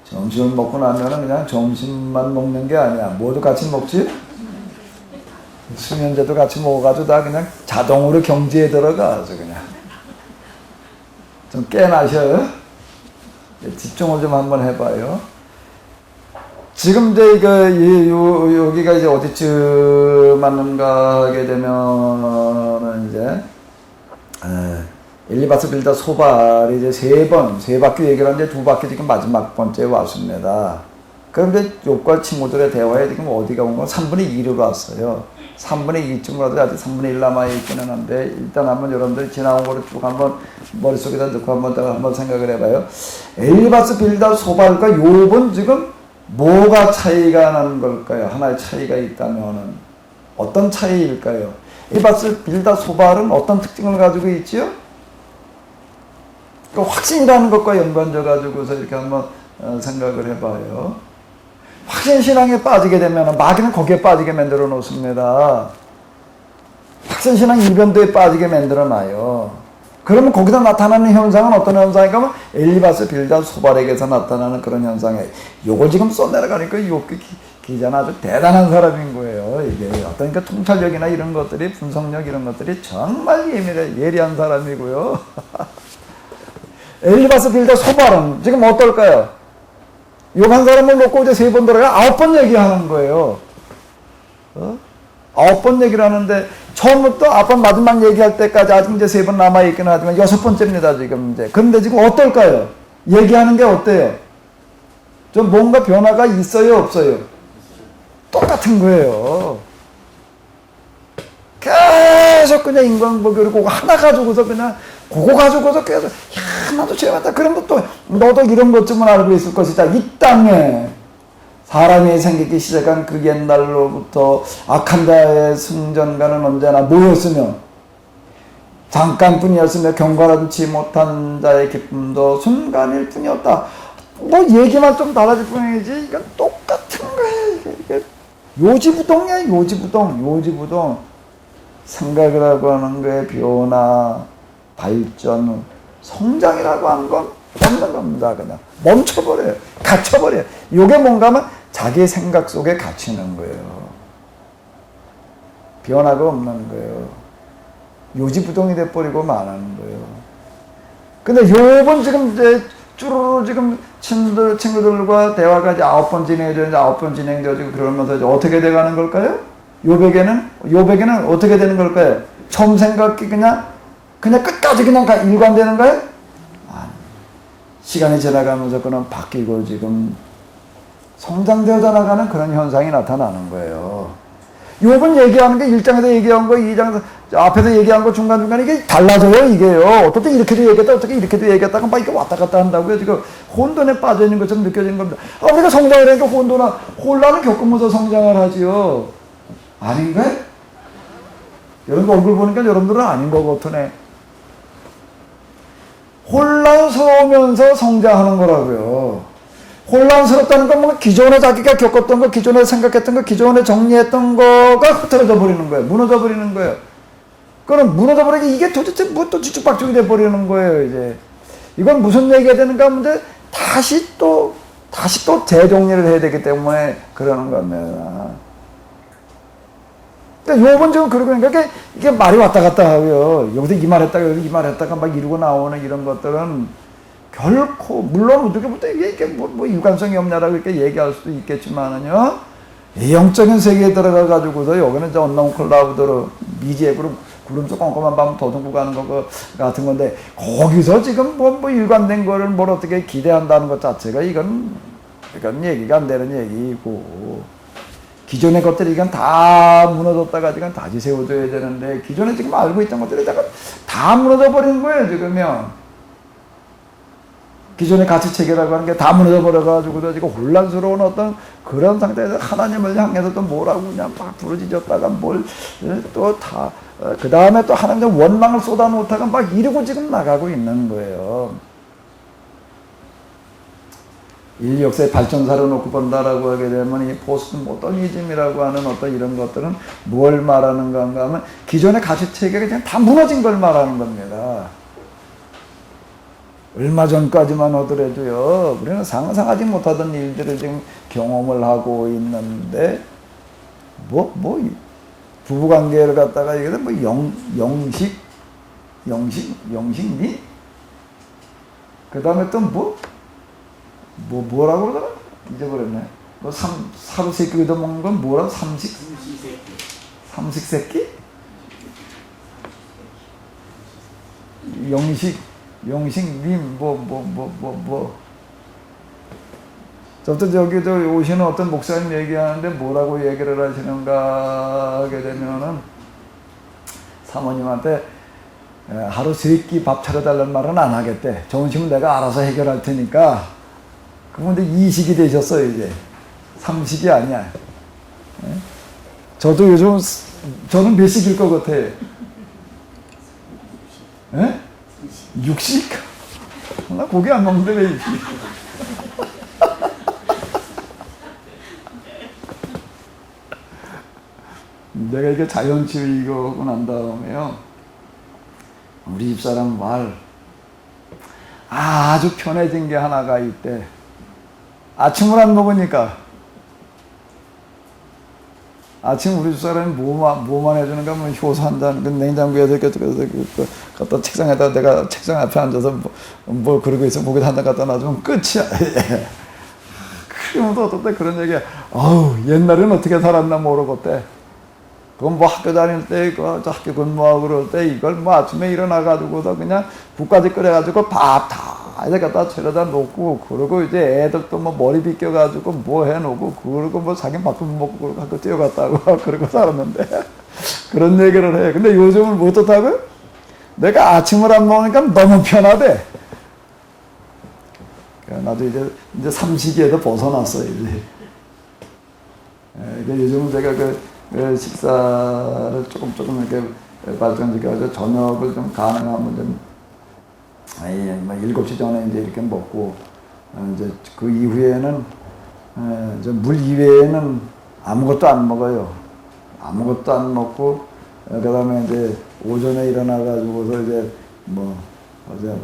점심을 먹고 나면은 그냥 점심만 먹는 게 아니야. 뭐도 같이 먹지? 수면제도 같이 먹어가지고 다 그냥 자동으로 경지에 들어가. 아주 그냥. 좀 깨나셔요. 집중을 좀 한번 해봐요. 지금 이제 여기가 이제 어디쯤 맞는가 하게 되면은 이제, 엘리바스 빌더 소발이 이제 세 바퀴 얘기를 하는데 2바퀴 지금 마지막 번째 왔습니다. 그런데 욥과 친구들의 대화에 지금 어디가 온 건 3분의 2로 왔어요. 3분의 2쯤으로 하더니 아직 3분의 1 남아있기는 한데, 일단 한번 여러분들이 지나온 거를 쭉 한번 머릿속에다 넣고 한번 생각을 해봐요. 엘리바스 빌더 소발과 욥은 지금 뭐가 차이가 나는 걸까요? 하나의 차이가 있다면은 어떤 차이일까요? 엘리바스 빌더 소발은 어떤 특징을 가지고 있지요? 그 확신이라는 것과 연관져 가지고서 이렇게 한번 생각을 해봐요. 확신 신앙에 빠지게 되면 마귀는 거기에 빠지게 만들어 놓습니다. 확신 신앙 이변도에 빠지게 만들어 놔요. 그러면 거기서 나타나는 현상은 어떤 현상인가 하면 엘리바스 빌더 소발에게서 나타나는 그런 현상이에요. 요걸 지금 써내려가니까 욥기 기자는 아주 대단한 사람인 거예요. 이게 어떤 그 통찰력이나 이런 것들이, 분석력 이런 것들이 정말 예리한 사람이고요. 엘리바스 빌더 소발은 지금 어떨까요? 욥 한 사람을 놓고 이제 3번 들어가 9번 얘기하는 거예요. 9번 얘기를 하는데, 처음부터 앞번 마지막 얘기할 때까지 아직 이제 3번 남아있긴 하지만 6번째입니다, 지금 이제. 그런데 지금 어떨까요? 얘기하는 게 어때요? 좀 뭔가 변화가 있어요, 없어요? 똑같은 거예요. 계속 그냥 인간보기를 그거 하나 가지고서 그냥 그거 가지고서 계속, 야, 나도 죄받다. 그런 것도, 너도 이런 것쯤은 알고 있을 것이다. 이 땅에 사람이 생기기 시작한 그 옛날로부터 악한 자의 승전가는 언제나 모였으며, 잠깐뿐이었으며 경건하지 못한 자의 기쁨도 순간일 뿐이었다. 뭐 얘기만 좀 달라질 뿐이지 이건 똑같은 거예요. 이게 요지부동이야. 요지부동. 생각을 하고 하는 거에 변화, 발전, 성장이라고 하는 건 없는 겁니다. 그냥 멈춰버려요. 갇혀버려요. 이게 뭔가 하면 자기 생각 속에 갇히는 거예요. 변화가 없는 거예요. 요지부동이 돼버리고 말하는 거예요. 근데 욥은 지금 이제 쭈루루 지금 친구들과 대화가 이제 9번 진행되어지고 9번 진행되어지고 그러면서 이제 어떻게 돼가는 걸까요? 욥에게는 어떻게 되는 걸까요? 처음 생각이 그냥 끝까지 그냥 일관되는 거예요? 아니. 시간이 지나가면서 그는 바뀌고 지금 성장되어 나가는 그런 현상이 나타나는 거예요. 욥은 얘기하는 게 1장에서 얘기한 거, 2장 앞에서 얘기한 거 중간중간에 이게 달라져요, 이게요. 어떻게 이렇게도 얘기했다, 어떻게 이렇게도 얘기했다가 막 이렇게 왔다 갔다 한다고요. 지금 혼돈에 빠져 있는 것처럼 느껴지는 겁니다. 우리가 성장을 하니까 혼란을 겪으면서 성장을 하지요. 아닌가요? 여러분 얼굴 보니까 여러분들은 아닌 것 같으네. 혼란스러우면서 성장하는 거라고요. 혼란스럽다는 건 뭔가 기존에 자기가 겪었던 거, 기존에 생각했던 거, 기존에 정리했던 거가 흐트러져 버리는 거예요. 무너져 버리는 거예요. 그럼 무너져 버리기 이게 도대체 뭐 또 뒤죽박죽이 돼 버리는 거예요, 이제. 이건 무슨 얘기가 되는가 하면 이제 다시 또 재정리를 해야 되기 때문에 그러는 겁니다. 그러니까 욥은 지금 그러고 있으니까 이게 말이 왔다 갔다 하고요. 여기서 이 말 했다가 여기 이 말 했다가 막 이러고 나오는 이런 것들은 결코, 물론 어떻게 보면 이게 뭐 유관성이 없냐라고 이렇게 얘기할 수도 있겠지만은요, 영적인 세계에 들어가가지고서 여기는 이제 언나운 클라우드로 미지의 구름 속 꼼꼼한 밤 더듬고 가는 거 같은 건데, 거기서 지금 뭐 일관된 거를 뭘 어떻게 기대한다는 것 자체가 이건 얘기가 안 되는 얘기고, 기존의 것들이 이건 다 무너졌다가 지금 다시 세워줘야 되는데, 기존에 지금 알고 있던 것들이 다 무너져 버리는 거예요, 지금요. 기존의 가치체계라고 하는 게 다 무너져 버려가지고 지금 혼란스러운 어떤 그런 상태에서 하나님을 향해서 또 뭐라고 그냥 막 부르짖었다가 그 다음에 또 하나님의 원망을 쏟아놓다가 막 이러고 지금 나가고 있는 거예요. 인류 역사의 발전사를 놓고 본다라고 하게 되면 이 포스트 모더니즘이라고 하는 어떤 이런 것들은 뭘 말하는 건가 하면 기존의 가치체계가 그냥 다 무너진 걸 말하는 겁니다. 얼마 전까지만 하더라도요, 우리는 상상하지 못하던 일들을 지금 경험을 하고 있는데, 부부관계를 갖다가, 이게 영식미? 그 다음에 또 뭐라고 그러더라? 잊어버렸네. 뭐 하루 세 끼 얻어먹는 건 뭐라? 삼시세끼. 삼식새끼? 영식, 님, 저부터 저기 오시는 어떤 목사님 얘기하는데 뭐라고 얘기를 하시는가 하게 되면은 사모님한테 하루 세 끼 밥 차려달라는 말은 안 하겠대. 점심은 내가 알아서 해결할 테니까. 그럼 근데 이식이 되셨어요, 이제. 삼식이 아니야. 저도 요즘, 저는 몇 식일 것 같아요? 예? 육식? 나 고기 안 먹는데 왜 육식? 내가 이게 자연치유 이거 하고 난 다음에요. 우리 집사람 말 아주 편해진 게 하나가 있대. 아침을 안 먹으니까. 아침 우리 집사람이 뭐만 해주는가 하면 효소 한 잔, 그 냉장고에서 이렇게 갖다 책상에다 내가 책상 앞에 앉아서 뭐 그러고 있어. 목에 한 잔 갖다 놔주면 끝이야. 그러면 또 어떨 때 그런 얘기야. 옛날에는 어떻게 살았나 모르겠대. 그건 뭐 학교 다닐 때, 학교 근무하고 그럴 때 이걸 뭐 아침에 일어나가지고서 그냥 국까지 끓여가지고 밥 다 이제 갖다 차려다 놓고, 그러고 이제 애들도 뭐 머리 빗겨가지고 뭐 해놓고, 그러고 뭐 자기 밥도 못 먹고 그러고 학교 뛰어갔다고 그러고 살았는데. 그런 얘기를 해. 근데 요즘은 뭐 어떻다고요? 내가 아침을 안 먹으니까 너무 편하대. 나도 이제 삼식에도 벗어났어요, 이제. 요즘은 제가 식사를 조금 이렇게 발전시켜서 저녁을 좀 가능하면 좀 7시 전에 이제 이렇게 먹고, 이제 그 이후에는 물 이외에는 아무것도 안 먹어요. 아무것도 안 먹고, 그다음에 이제 오전에 일어나가지고서 이제 어제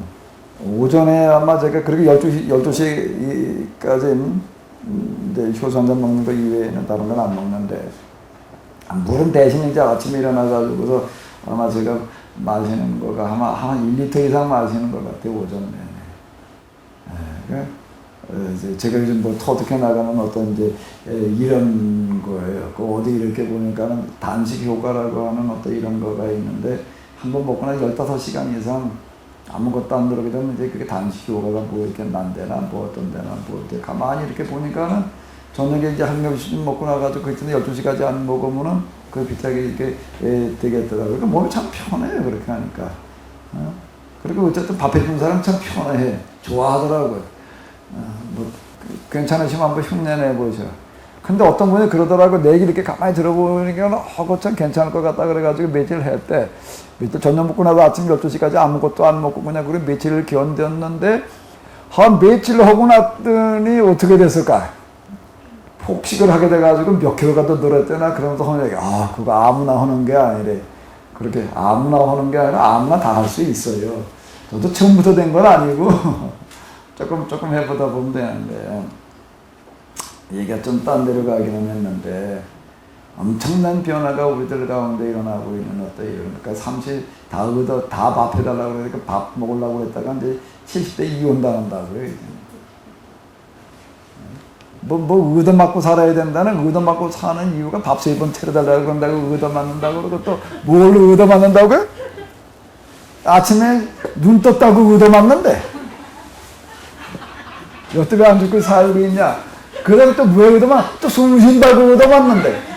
오전에 아마 제가 그렇게 12시까지 이제 효소 한잔 먹는 거 이외에는 다른 건 안 먹는데, 물은 대신 이제 아침에 일어나가지고서 아마 제가 마시는 거가 아마 한 1리터 이상 마시는 것 같아요, 오전 내내. 이제 제가 요즘 뭐 터득해 나가는 어떤 이제 이런 거예요. 그 어디 이렇게 보니까는 단식 효과라고 하는 어떤 이런 거가 있는데, 한번 먹고 나서 15시간 이상 아무것도 안 들어가게 되면 이제 그게 단식 효과가 뭐 이렇게 난데나 뭐 어떤 데나 뭐 이렇게 가만히 이렇게 보니까는 저녁에 이제 한 명씩 먹고 나가지고 그때는 12시까지 안 먹으면은 그 비슷하게 이렇게 되겠더라고요. 그러니까 몸이 참 편해요, 그렇게 하니까. 그리고 어쨌든 밥 해준 사람 참 편해. 좋아하더라고요. 괜찮으시면 한번 흉내내 보셔. 근데 어떤 분이 그러더라고요. 내 얘기 이렇게 가만히 들어보니까 그거 참 괜찮을 것 같다 그래가지고 며칠 했대. 며칠 저녁 먹고 나서 아침 12시까지 아무것도 안 먹고 그냥 그래 며칠을 견뎠는데, 한 며칠 하고 났더니 어떻게 됐을까? 폭식을 하게 돼가지고 몇 킬로가 더 늘었대나. 그러면서 하는 얘기, 그거 아무나 하는 게 아니래. 그렇게 아무나 하는 게 아니라 아무나 다 할 수 있어요. 저도 처음부터 된 건 아니고 조금 해보다 보면 되는데, 얘기가 좀 딴 데로 가기는 했는데, 엄청난 변화가 우리들 가운데 일어나고 있는 어떤 이런, 그러니까 30 다 밥 해달라고 그러니까 밥 먹으려고 했다가 이제 70대 이혼 당한다고요. 뭐 얻어맞고 살아야 된다는, 얻어맞고 사는 이유가 밥 3번 차려달라고 그런다고 얻어맞는다고 그러고, 또 뭘로 얻어맞는다고요? 아침에 눈 떴다고 얻어맞는데 여태 안 죽고 살고 있냐? 그다음에 또 왜 얻어맞? 또 숨 쉰다고 얻어맞는데.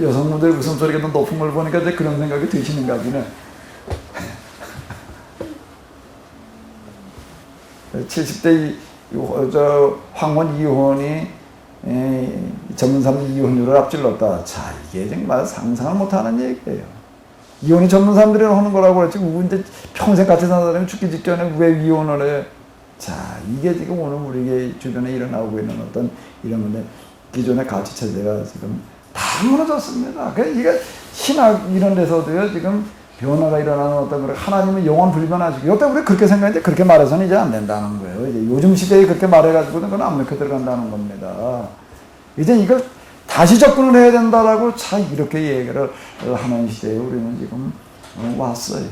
여성분들 웃음소리가 더 높은 걸 보니까 이제 그런 생각이 드시는가 보네. 70대 황혼 이혼이 전문산 이혼율을 앞질렀다. 자, 이게 정말 상상을 못하는 얘기예요. 이혼이 전문사람들이 하는 거라고 그랬지, 근데 평생 같이 사는 사람이 죽기 직전에 왜 이혼을 해? 자, 이게 지금 오늘 우리 주변에 일어나고 있는 어떤 이런 건데, 기존의 가치 체제가 지금 다 무너졌습니다. 이게 신학 이런 데서도요, 지금 변화가 일어나는 어떤 그런, 하나님은 영원 불변하시고, 여태 우리 그렇게 생각했는데 그렇게 말해서는 이제 안 된다는 거예요. 이제 요즘 시대에 그렇게 말해가지고는 그건 안 먹혀 들어간다는 겁니다. 이제 이걸 다시 접근을 해야 된다라고 참 이렇게 얘기를 하는 시대에 우리는 지금 왔어요.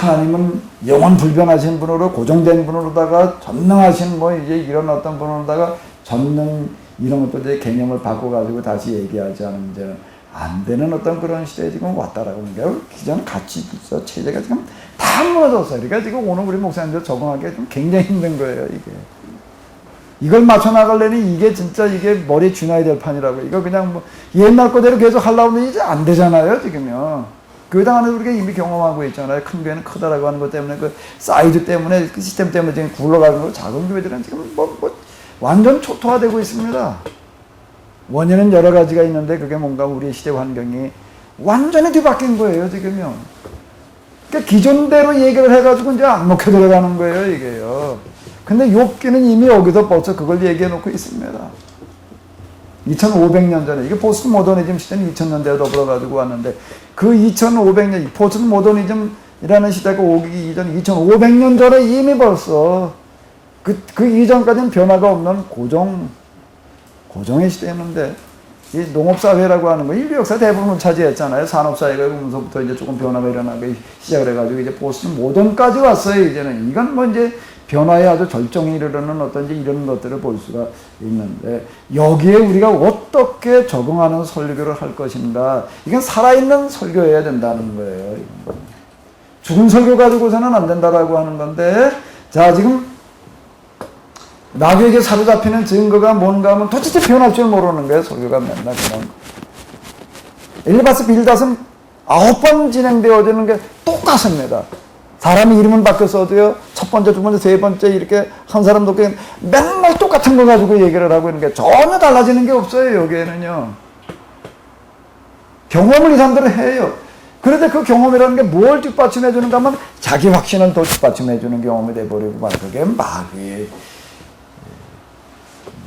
하나님은 영원 불변하신 분으로 고정된 분으로다가 전능하신 뭐 이제 이런 어떤 분으로다가 전능 이런 것들 개념을 바꿔가지고 다시 얘기하지 않으면 이제 안 되는 어떤 그런 시대에 지금 왔다라고 하는 게 기존 가치 체제가 지금 다 무너졌어요. 그러니까 지금 오늘 우리 목사님들 적응하기 좀 굉장히 힘든 거예요, 이게. 이걸 맞춰 나가려니 이게 진짜 이게 머리에 쥐나야 될 판이라고. 이거 그냥 뭐 옛날 거대로 계속 하려고 하면 이제 안 되잖아요, 지금요. 교회당 안에서 우리가 이미 경험하고 있잖아요. 큰 교회는 크다라고 하는 것 때문에 그 사이즈 때문에 그 시스템 때문에 지금 굴러가는 거 작은 교회들은 지금 뭐 완전 초토화되고 있습니다. 원인은 여러 가지가 있는데 그게 뭔가 우리 시대 환경이 완전히 뒤바뀐 거예요, 지금요. 그러니까 기존대로 얘기를 해가지고 이제 안 먹혀 들어가는 거예요, 이게요. 근데 욥기는 이미 여기서 벌써 그걸 얘기해 놓고 있습니다. 2500년 전에, 이게 포스트 모더니즘 시대는 2000년대에 더불어가지고 왔는데, 그 2500년, 포스트 모더니즘이라는 시대가 오기 이전 2500년 전에 이미 벌써 그 이전까지는 변화가 없는 고정의 시대였는데, 이 농업사회라고 하는 거, 인류 역사 대부분을 차지했잖아요. 산업사회가 오면서부터 이제 조금 변화가 일어나기 시작을 해가지고, 이제 포스트 모던까지 왔어요, 이제는. 이건 뭐 이제 변화에 아주 절정에 이르는 어떤 이제 이런 것들을 볼 수가 있는데, 여기에 우리가 어떻게 적응하는 설교를 할 것인가, 이건 살아있는 설교여야 된다는 거예요. 죽은 설교 가지고서는 안 된다라고 하는 건데, 자, 지금 나에게 사로잡히는 증거가 뭔가 하면 도대체 변할 줄 모르는 거예요. 설교가 맨날 그런 거. 엘리바스 빌닷은 9번 진행되어지는 게 똑같습니다. 사람이 이름은 바뀌었어도요, 첫 번째, 두 번째, 세 번째 이렇게 한 사람도 그냥 맨날 똑같은 거 가지고 얘기를 하고 있는 게 전혀 달라지는 게 없어요, 여기에는요. 경험을 이 사람들은 해요. 그런데 그 경험이라는 게 뭘 뒷받침해 주는가 하면 자기 확신을 더 뒷받침해 주는 경험이 돼버리고 말 그게 마귀의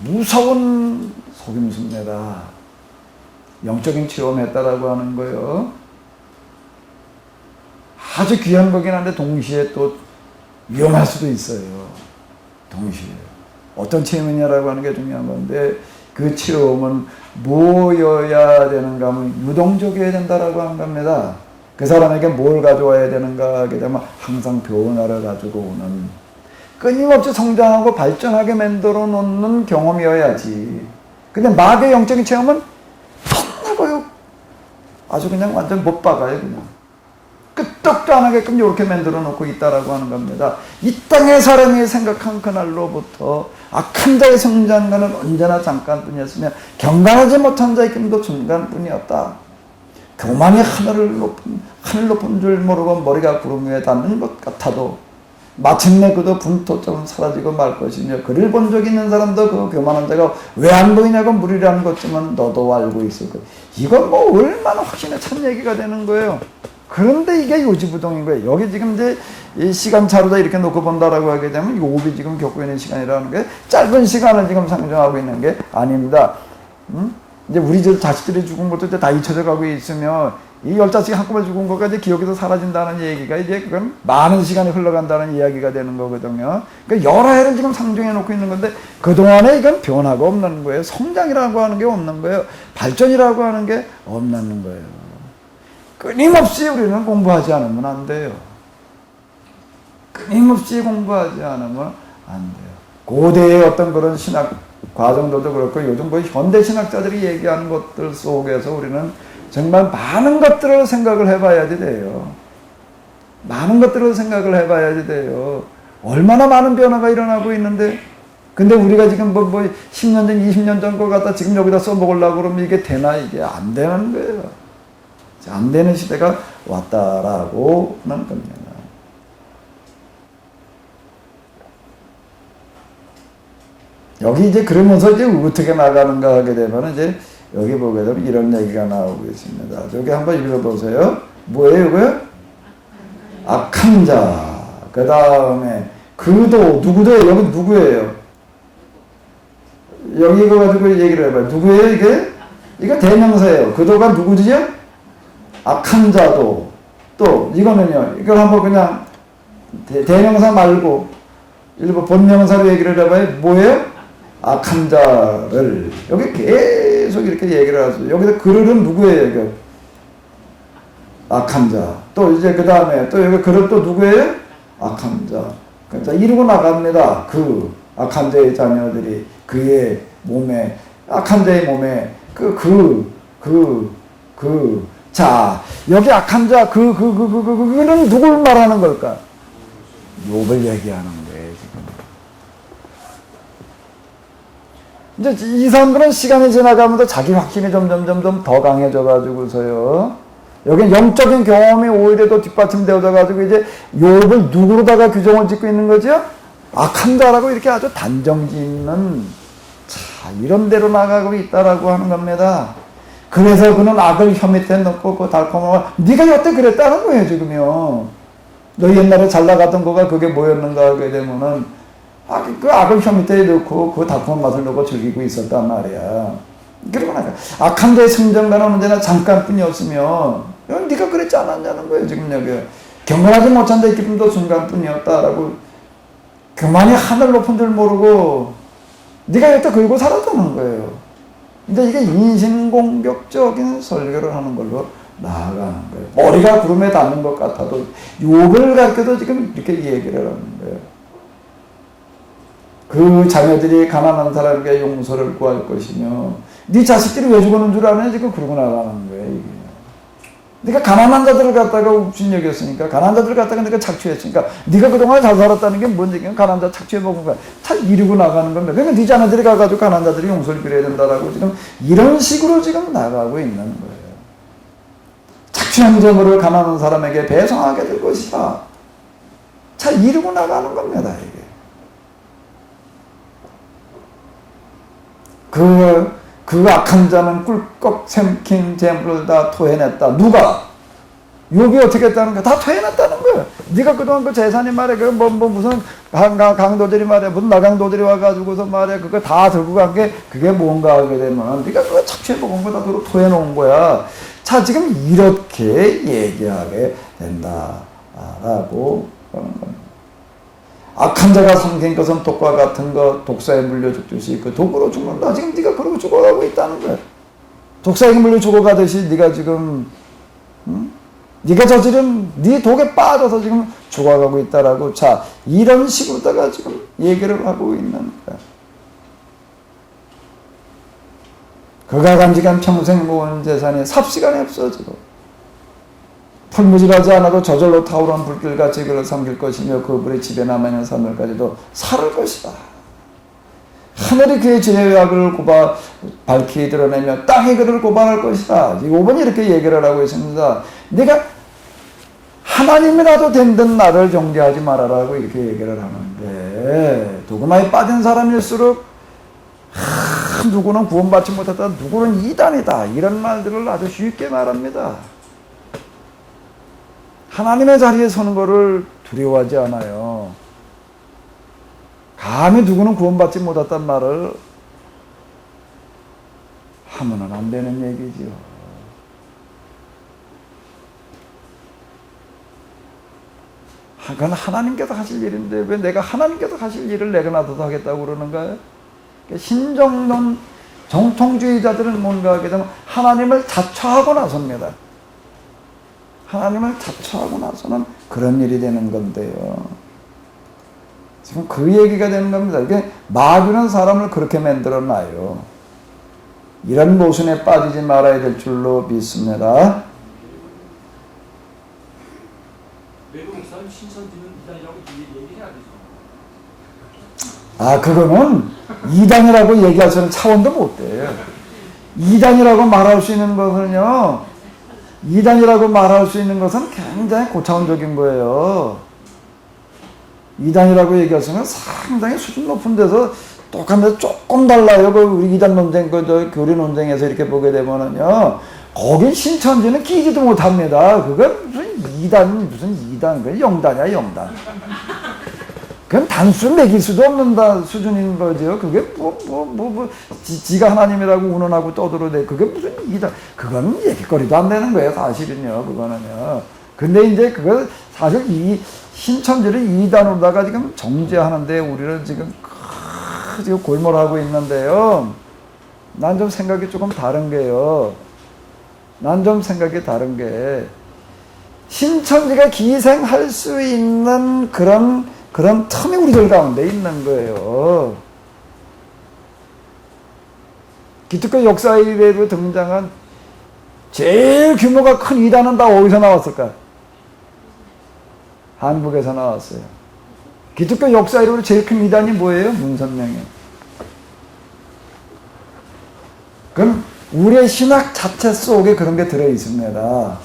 무서운 속임수입니다. 영적인 체험했다라고 하는 거예요. 아주 귀한 거긴 한데 동시에 또 위험할 수도 있어요. 동시에. 어떤 체험이냐라고 하는 게 중요한 건데, 그 체험은 뭐여야 되는가 하면 유동적이어야 된다라고 하는 겁니다. 그 사람에게 뭘 가져와야 되는가 하게 되면 항상 변화를 가지고 오는, 끊임없이 성장하고 발전하게 만들어 놓는 경험이어야지. 근데 마귀의 영적인 체험은 맨날 아주 그냥 완전 못 박아요, 그냥. 끄떡도 안 하게끔 이렇게 만들어 놓고 있다라고 하는 겁니다. 이 땅의 사람이 생각한 그날로부터 악한 자의 성장가는 언제나 잠깐뿐이었으며 경건하지 못한 자의 힘도 중간뿐이었다. 교만이 하늘 높은 줄 모르고 머리가 구름 위에 닿는 것 같아도 마침내 그도 분토처럼 사라지고 말 것이며, 그를 본 적 있는 사람도 그 교만한 자가 왜 안 보이냐고 물으라는 것쯤은 너도 알고 있을 거야. 이건 뭐 얼마나 확신에 찬 얘기가 되는 거예요. 그런데 이게 요지부동인 거예요. 여기 지금 이제 이 시간차로다 이렇게 놓고 본다라고 하게 되면, 이 옵이 지금 겪고 있는 시간이라는 게 짧은 시간을 지금 상정하고 있는 게 아닙니다. 이제 우리 자식들이 죽은 것도 이제 다 잊혀져 가고 있으면, 이 10자식이 한꺼번에 죽은 것까지 기억에서 사라진다는 얘기가 이제 그건 많은 시간이 흘러간다는 이야기가 되는 거거든요. 그러니까 여러 해를 지금 상정해 놓고 있는 건데, 그동안에 이건 변화가 없는 거예요. 성장이라고 하는 게 없는 거예요. 발전이라고 하는 게 없는 거예요. 끊임없이 우리는 공부하지 않으면 안 돼요. 끊임없이 공부하지 않으면 안 돼요. 고대의 어떤 그런 신학 과정들도 그렇고, 요즘 거의 현대 신학자들이 얘기하는 것들 속에서 우리는 정말 많은 것들을 생각을 해봐야지 돼요. 많은 것들을 생각을 해봐야지 돼요. 얼마나 많은 변화가 일어나고 있는데, 근데 우리가 지금 뭐 10년 전, 20년 전 거 갖다 지금 여기다 써먹으려고 그러면 이게 되나? 이게 안 되는 거예요. 안 되는 시대가 왔다라고 하는 겁니다. 여기 이제 그러면서 이제 어떻게 나가는가 하게 되면 이제 여기 보게 되면 이런 얘기가 나오고 있습니다. 저기 한번 읽어보세요. 뭐예요, 이거요? 악한 자. 그 다음에 그도, 누구도, 여기 누구예요? 여기 이거 가지고 얘기를 해봐요. 누구예요, 이게? 이거 대명사예요. 그도가 누구지요? 악한 자도. 또 이거는요, 이걸 한번 그냥 대명사 말고 일부 본명사로 얘기를 해봐요. 뭐예요? 악한 자를. 여기 계속 이렇게 얘기를 하죠. 여기서 그들은 누구예요? 이거? 악한 자. 또 이제 그 다음에 또 여기 그릇 또 누구예요? 악한 자. 그러니까 이루고 나갑니다. 그 악한 자의 자녀들이 그의 몸에, 악한 자의 몸에 자, 여기 악한 자, 그는 누굴 말하는 걸까? 욥을 얘기하는 거예요, 지금. 이제 이 사람들은 시간이 지나가면서 자기 확신이 점점 더 강해져 가지고서요. 여기 영적인 경험이 오히려 더 뒷받침되어져 가지고 이제 욥을 누구로다가 규정을 짓고 있는 거죠? 악한 자라고 이렇게 아주 단정지 있는, 자, 이런 데로 나가고 있다라고 하는 겁니다. 그래서 그는 악을 혀 밑에 넣고 그 달콤한, 네가 여태 그랬다는 거예요, 지금요. 너 옛날에 잘 나가던 거가 그게 뭐였는가 하게 되면은 그 악을 혀 밑에 넣고 그 달콤한 맛을 넣고 즐기고 있었단 말이야. 그러고 나서 악한 자의 성장가는 언제나 잠깐뿐이었으며 네가 그랬지 않았냐는 거예요, 지금 여기. 경건하지 못한 자의 기쁨도 순간뿐이었다라고. 그만이 하늘 높은 줄 모르고 네가 여태 그러고 살았다는 거예요. 근데 이게 인신공격적인 설교를 하는 걸로 나아가는 거예요. 머리가 구름에 닿는 것 같아도 욥을 가르쳐도 지금 이렇게 얘기를 하는 거예요. 그 자녀들이 가난한 사람에게 용서를 구할 것이며 네 자식들이 왜 죽었는 줄 아냐? 지금 그러고 나가는 거예요. 이게. 네가 가난한 자들을 갖다가 up신여겼으니까, 가난한 자들을 갖다가 네가 착취했으니까, 네가 그동안 잘 살았다는 게 뭔지, 가난한 자 착취해 먹은 거야. 잘 이루고 나가는 겁니다. 그러니까 네 자녀들이 가가지고 가난한 자들이 용서를 빌어야 된다라고 지금 이런 식으로 지금 나가고 있는 거예요. 착취한 점으로 가난한 사람에게 배송하게 될 것이다. 잘 이루고 나가는 겁니다, 이게. 그 악한 자는 꿀꺽 샘킨 재물을 다 토해냈다. 누가? 욥이 어떻게 했다는 거야? 다 토해냈다는 거야. 네가 그동안 그 재산이 말이야, 무슨 강도들이 말이야, 무슨 나강도들이 와가지고서 말이야, 그거 다 들고 간 게 그게 뭔가 하게 되면 네가 그거 착취해 먹은 거 다 토해놓은 거야. 자, 지금 이렇게 얘기하게 된다라고 하는 겁니다. 악한 자가 삼킨 것은 독과 같은 것, 독사에 물려 죽듯이 그 독으로 죽는다. 지금 네가 그러고 죽어가고 있다는 거야. 독사에게 물려 죽어가듯이 네가 지금 네가 저지른 네 독에 빠져서 지금 죽어가고 있다라고. 자, 이런 식으로다가 지금 얘기를 하고 있는 거야. 그가 간직한 평생 모은 재산이 삽시간에 없어지고 풀무질하지 않아도 저절로 타오르는 불길같이 그를 삼킬 것이며 그 불이 집에 남아있는 사물까지도 살을 것이다. 하늘이 그의 죄악을 밝히 드러내며 땅이 그를 고발할 것이다. 5번이 이렇게 얘기를 하고 있습니다. 네가 하나님이라도 된 듯 나를 정죄하지 말아라고 이렇게 얘기를 하는데, 도그마에 빠진 사람일수록 누구는 구원받지 못했다, 누구는 이단이다, 이런 말들을 아주 쉽게 말합니다. 하나님의 자리에 서는 것을 두려워하지 않아요. 감히 누구는 구원받지 못했단 말을 하면은 안 되는 얘기지요. 그건 하나님께서 하실 일인데 왜 내가 하나님께서 하실 일을 내가 나서서 하겠다고 그러는가요? 신정론 정통주의자들은 뭔가 하게 되면 하나님을 자처하고 나섭니다. 하나님을 자처하고 나서는 그런 일이 되는 건데요. 지금 그 얘기가 되는 겁니다. 이게 마귀는 사람을 그렇게 만들어놔요. 이런 모순에 빠지지 말아야 될 줄로 믿습니다. 외국 사람 신천지는 이단이라고 얘기해야 되죠. 아, 그거는 이단이라고 얘기할 수 있는 차원도 못 돼요. 이단이라고 말할 수 있는 것은요, 이단이라고 말할 수 있는 것은 굉장히 고차원적인 거예요. 이단이라고 얘기할 수 있는 건 상당히 수준 높은 데서 똑같은데 조금 달라요. 우리 이단 논쟁, 교리 논쟁에서 이렇게 보게 되면은요, 거기 신천지는 끼지도 못합니다. 그건 무슨 이단, 그건 영단이야, 영단. 그건 단수 매길 수도 없는 수준인 거죠. 그게 지가 하나님이라고 운운하고 떠들어대. 그게 무슨 이단, 그건 얘기거리도 안 되는 거예요, 사실은요, 그거는요. 근데 이제 그거 사실 이 신천지를 이단으로다가 지금 정죄하는데 우리는 지금 골몰하고 있는데요. 난 좀 생각이 조금 다른 게요. 난 좀 생각이 다른 게, 신천지가 기생할 수 있는 그런 틈이 우리들 가운데 있는 거예요. 기독교 역사 이래로 등장한 제일 규모가 큰 이단은 다 어디서 나왔을까요? 한국에서 나왔어요. 기독교 역사 이래로 제일 큰 이단이 뭐예요? 문선명이에요. 그럼 우리의 신학 자체 속에 그런 게 들어 있습니다.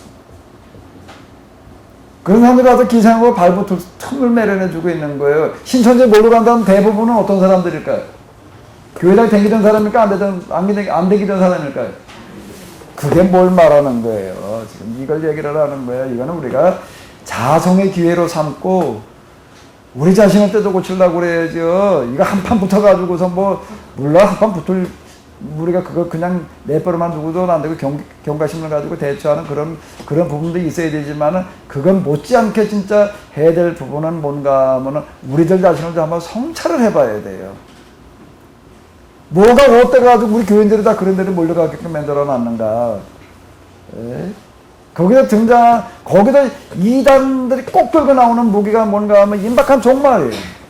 그런 사람들이 와서 기생하고 발붙을 틈을 마련해주고 있는 거예요. 신천지에 몰고 간다면 대부분은 어떤 사람들일까요? 교회당 댕기던 사람일까? 안 댕기던 사람일까요? 그게 뭘 말하는 거예요. 지금 이걸 얘기를 하는 거예요. 이거는 우리가 자성의 기회로 삼고 우리 자신을 떼도 고치려고 그래야죠. 이거 한판 붙어가지고서 물론 한판 붙을 우리가 그거 그냥 내버려만 두고도 안 되고 경각심을 가지고 대처하는 그런 부분도 있어야 되지만은 그건 못지않게 진짜 해야 될 부분은 뭔가 하면은 우리들 자신을 한번 성찰을 해봐야 돼요. 뭐가 어때가지고 우리 교인들이 다 그런 데를 몰려가게끔 만들어 놨는가. 거기다 이단들이 꼭 들고 나오는 무기가 뭔가 하면 임박한 종말이에요.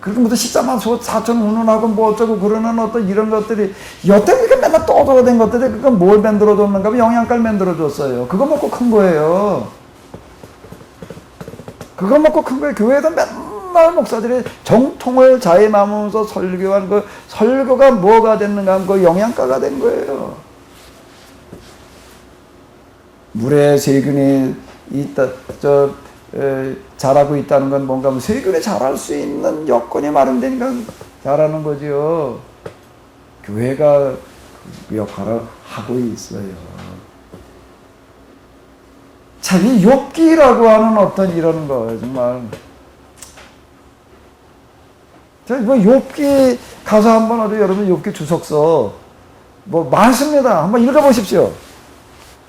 그렇게 무슨 14만 4천 운운하고 뭐 어쩌고 그러는 어떤 이런 것들이 여태 그렇게 맨날 떠들어댄 것들이 그건 뭘 만들어줬는가 하면 영양가를 만들어줬어요. 그거 먹고 큰 거예요. 그거 먹고 큰 거예요. 교회에서 맨날 목사들이 정통을 자임하면서 설교한 그 설교가 뭐가 됐는가 하면 그 영양가가 된 거예요. 물에 세균이 있다, 자라고 있다는 건 뭔가 하면 세균이 자랄 수 있는 여건이 마련되니까 자라는 거지요. 교회가 그 역할을 하고 있어요. 참, 이 욥기라고 하는 어떤 이런 거, 정말. 욥기 가서 한번 어디 여러분 욥기 주석서 많습니다. 한번 읽어보십시오.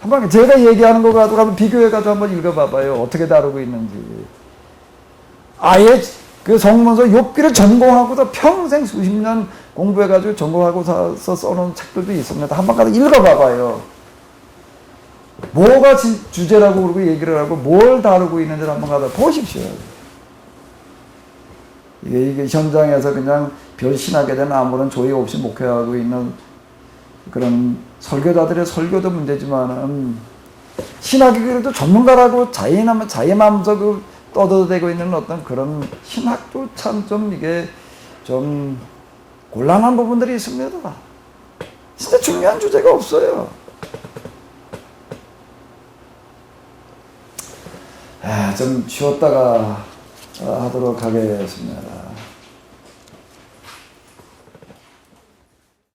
한번 제가 얘기하는 거 가지고 한번 비교해가지고 한번 읽어봐봐요. 어떻게 다루고 있는지. 아예 그 성문서 욥기를 전공하고서 평생 수십 년 공부해가지고 전공하고서 써놓은 책들도 있습니다. 한번 가서 읽어봐봐요. 뭐가 주제라고 그러고 얘기를 하고 뭘 다루고 있는지를 한번 가서 보십시오. 이게 현장에서 그냥 별 신학에 대한 아무런 조의 없이 목회하고 있는 그런 설교자들의 설교도 문제지만은 신학이 그래도 전문가라고 자의하면서 떠들어대고 있는 어떤 그런 신학도 참 좀 이게 좀 곤란한 부분들이 있습니다. 진짜 중요한 주제가 없어요. 좀 쉬었다가 하도록 하겠습니다.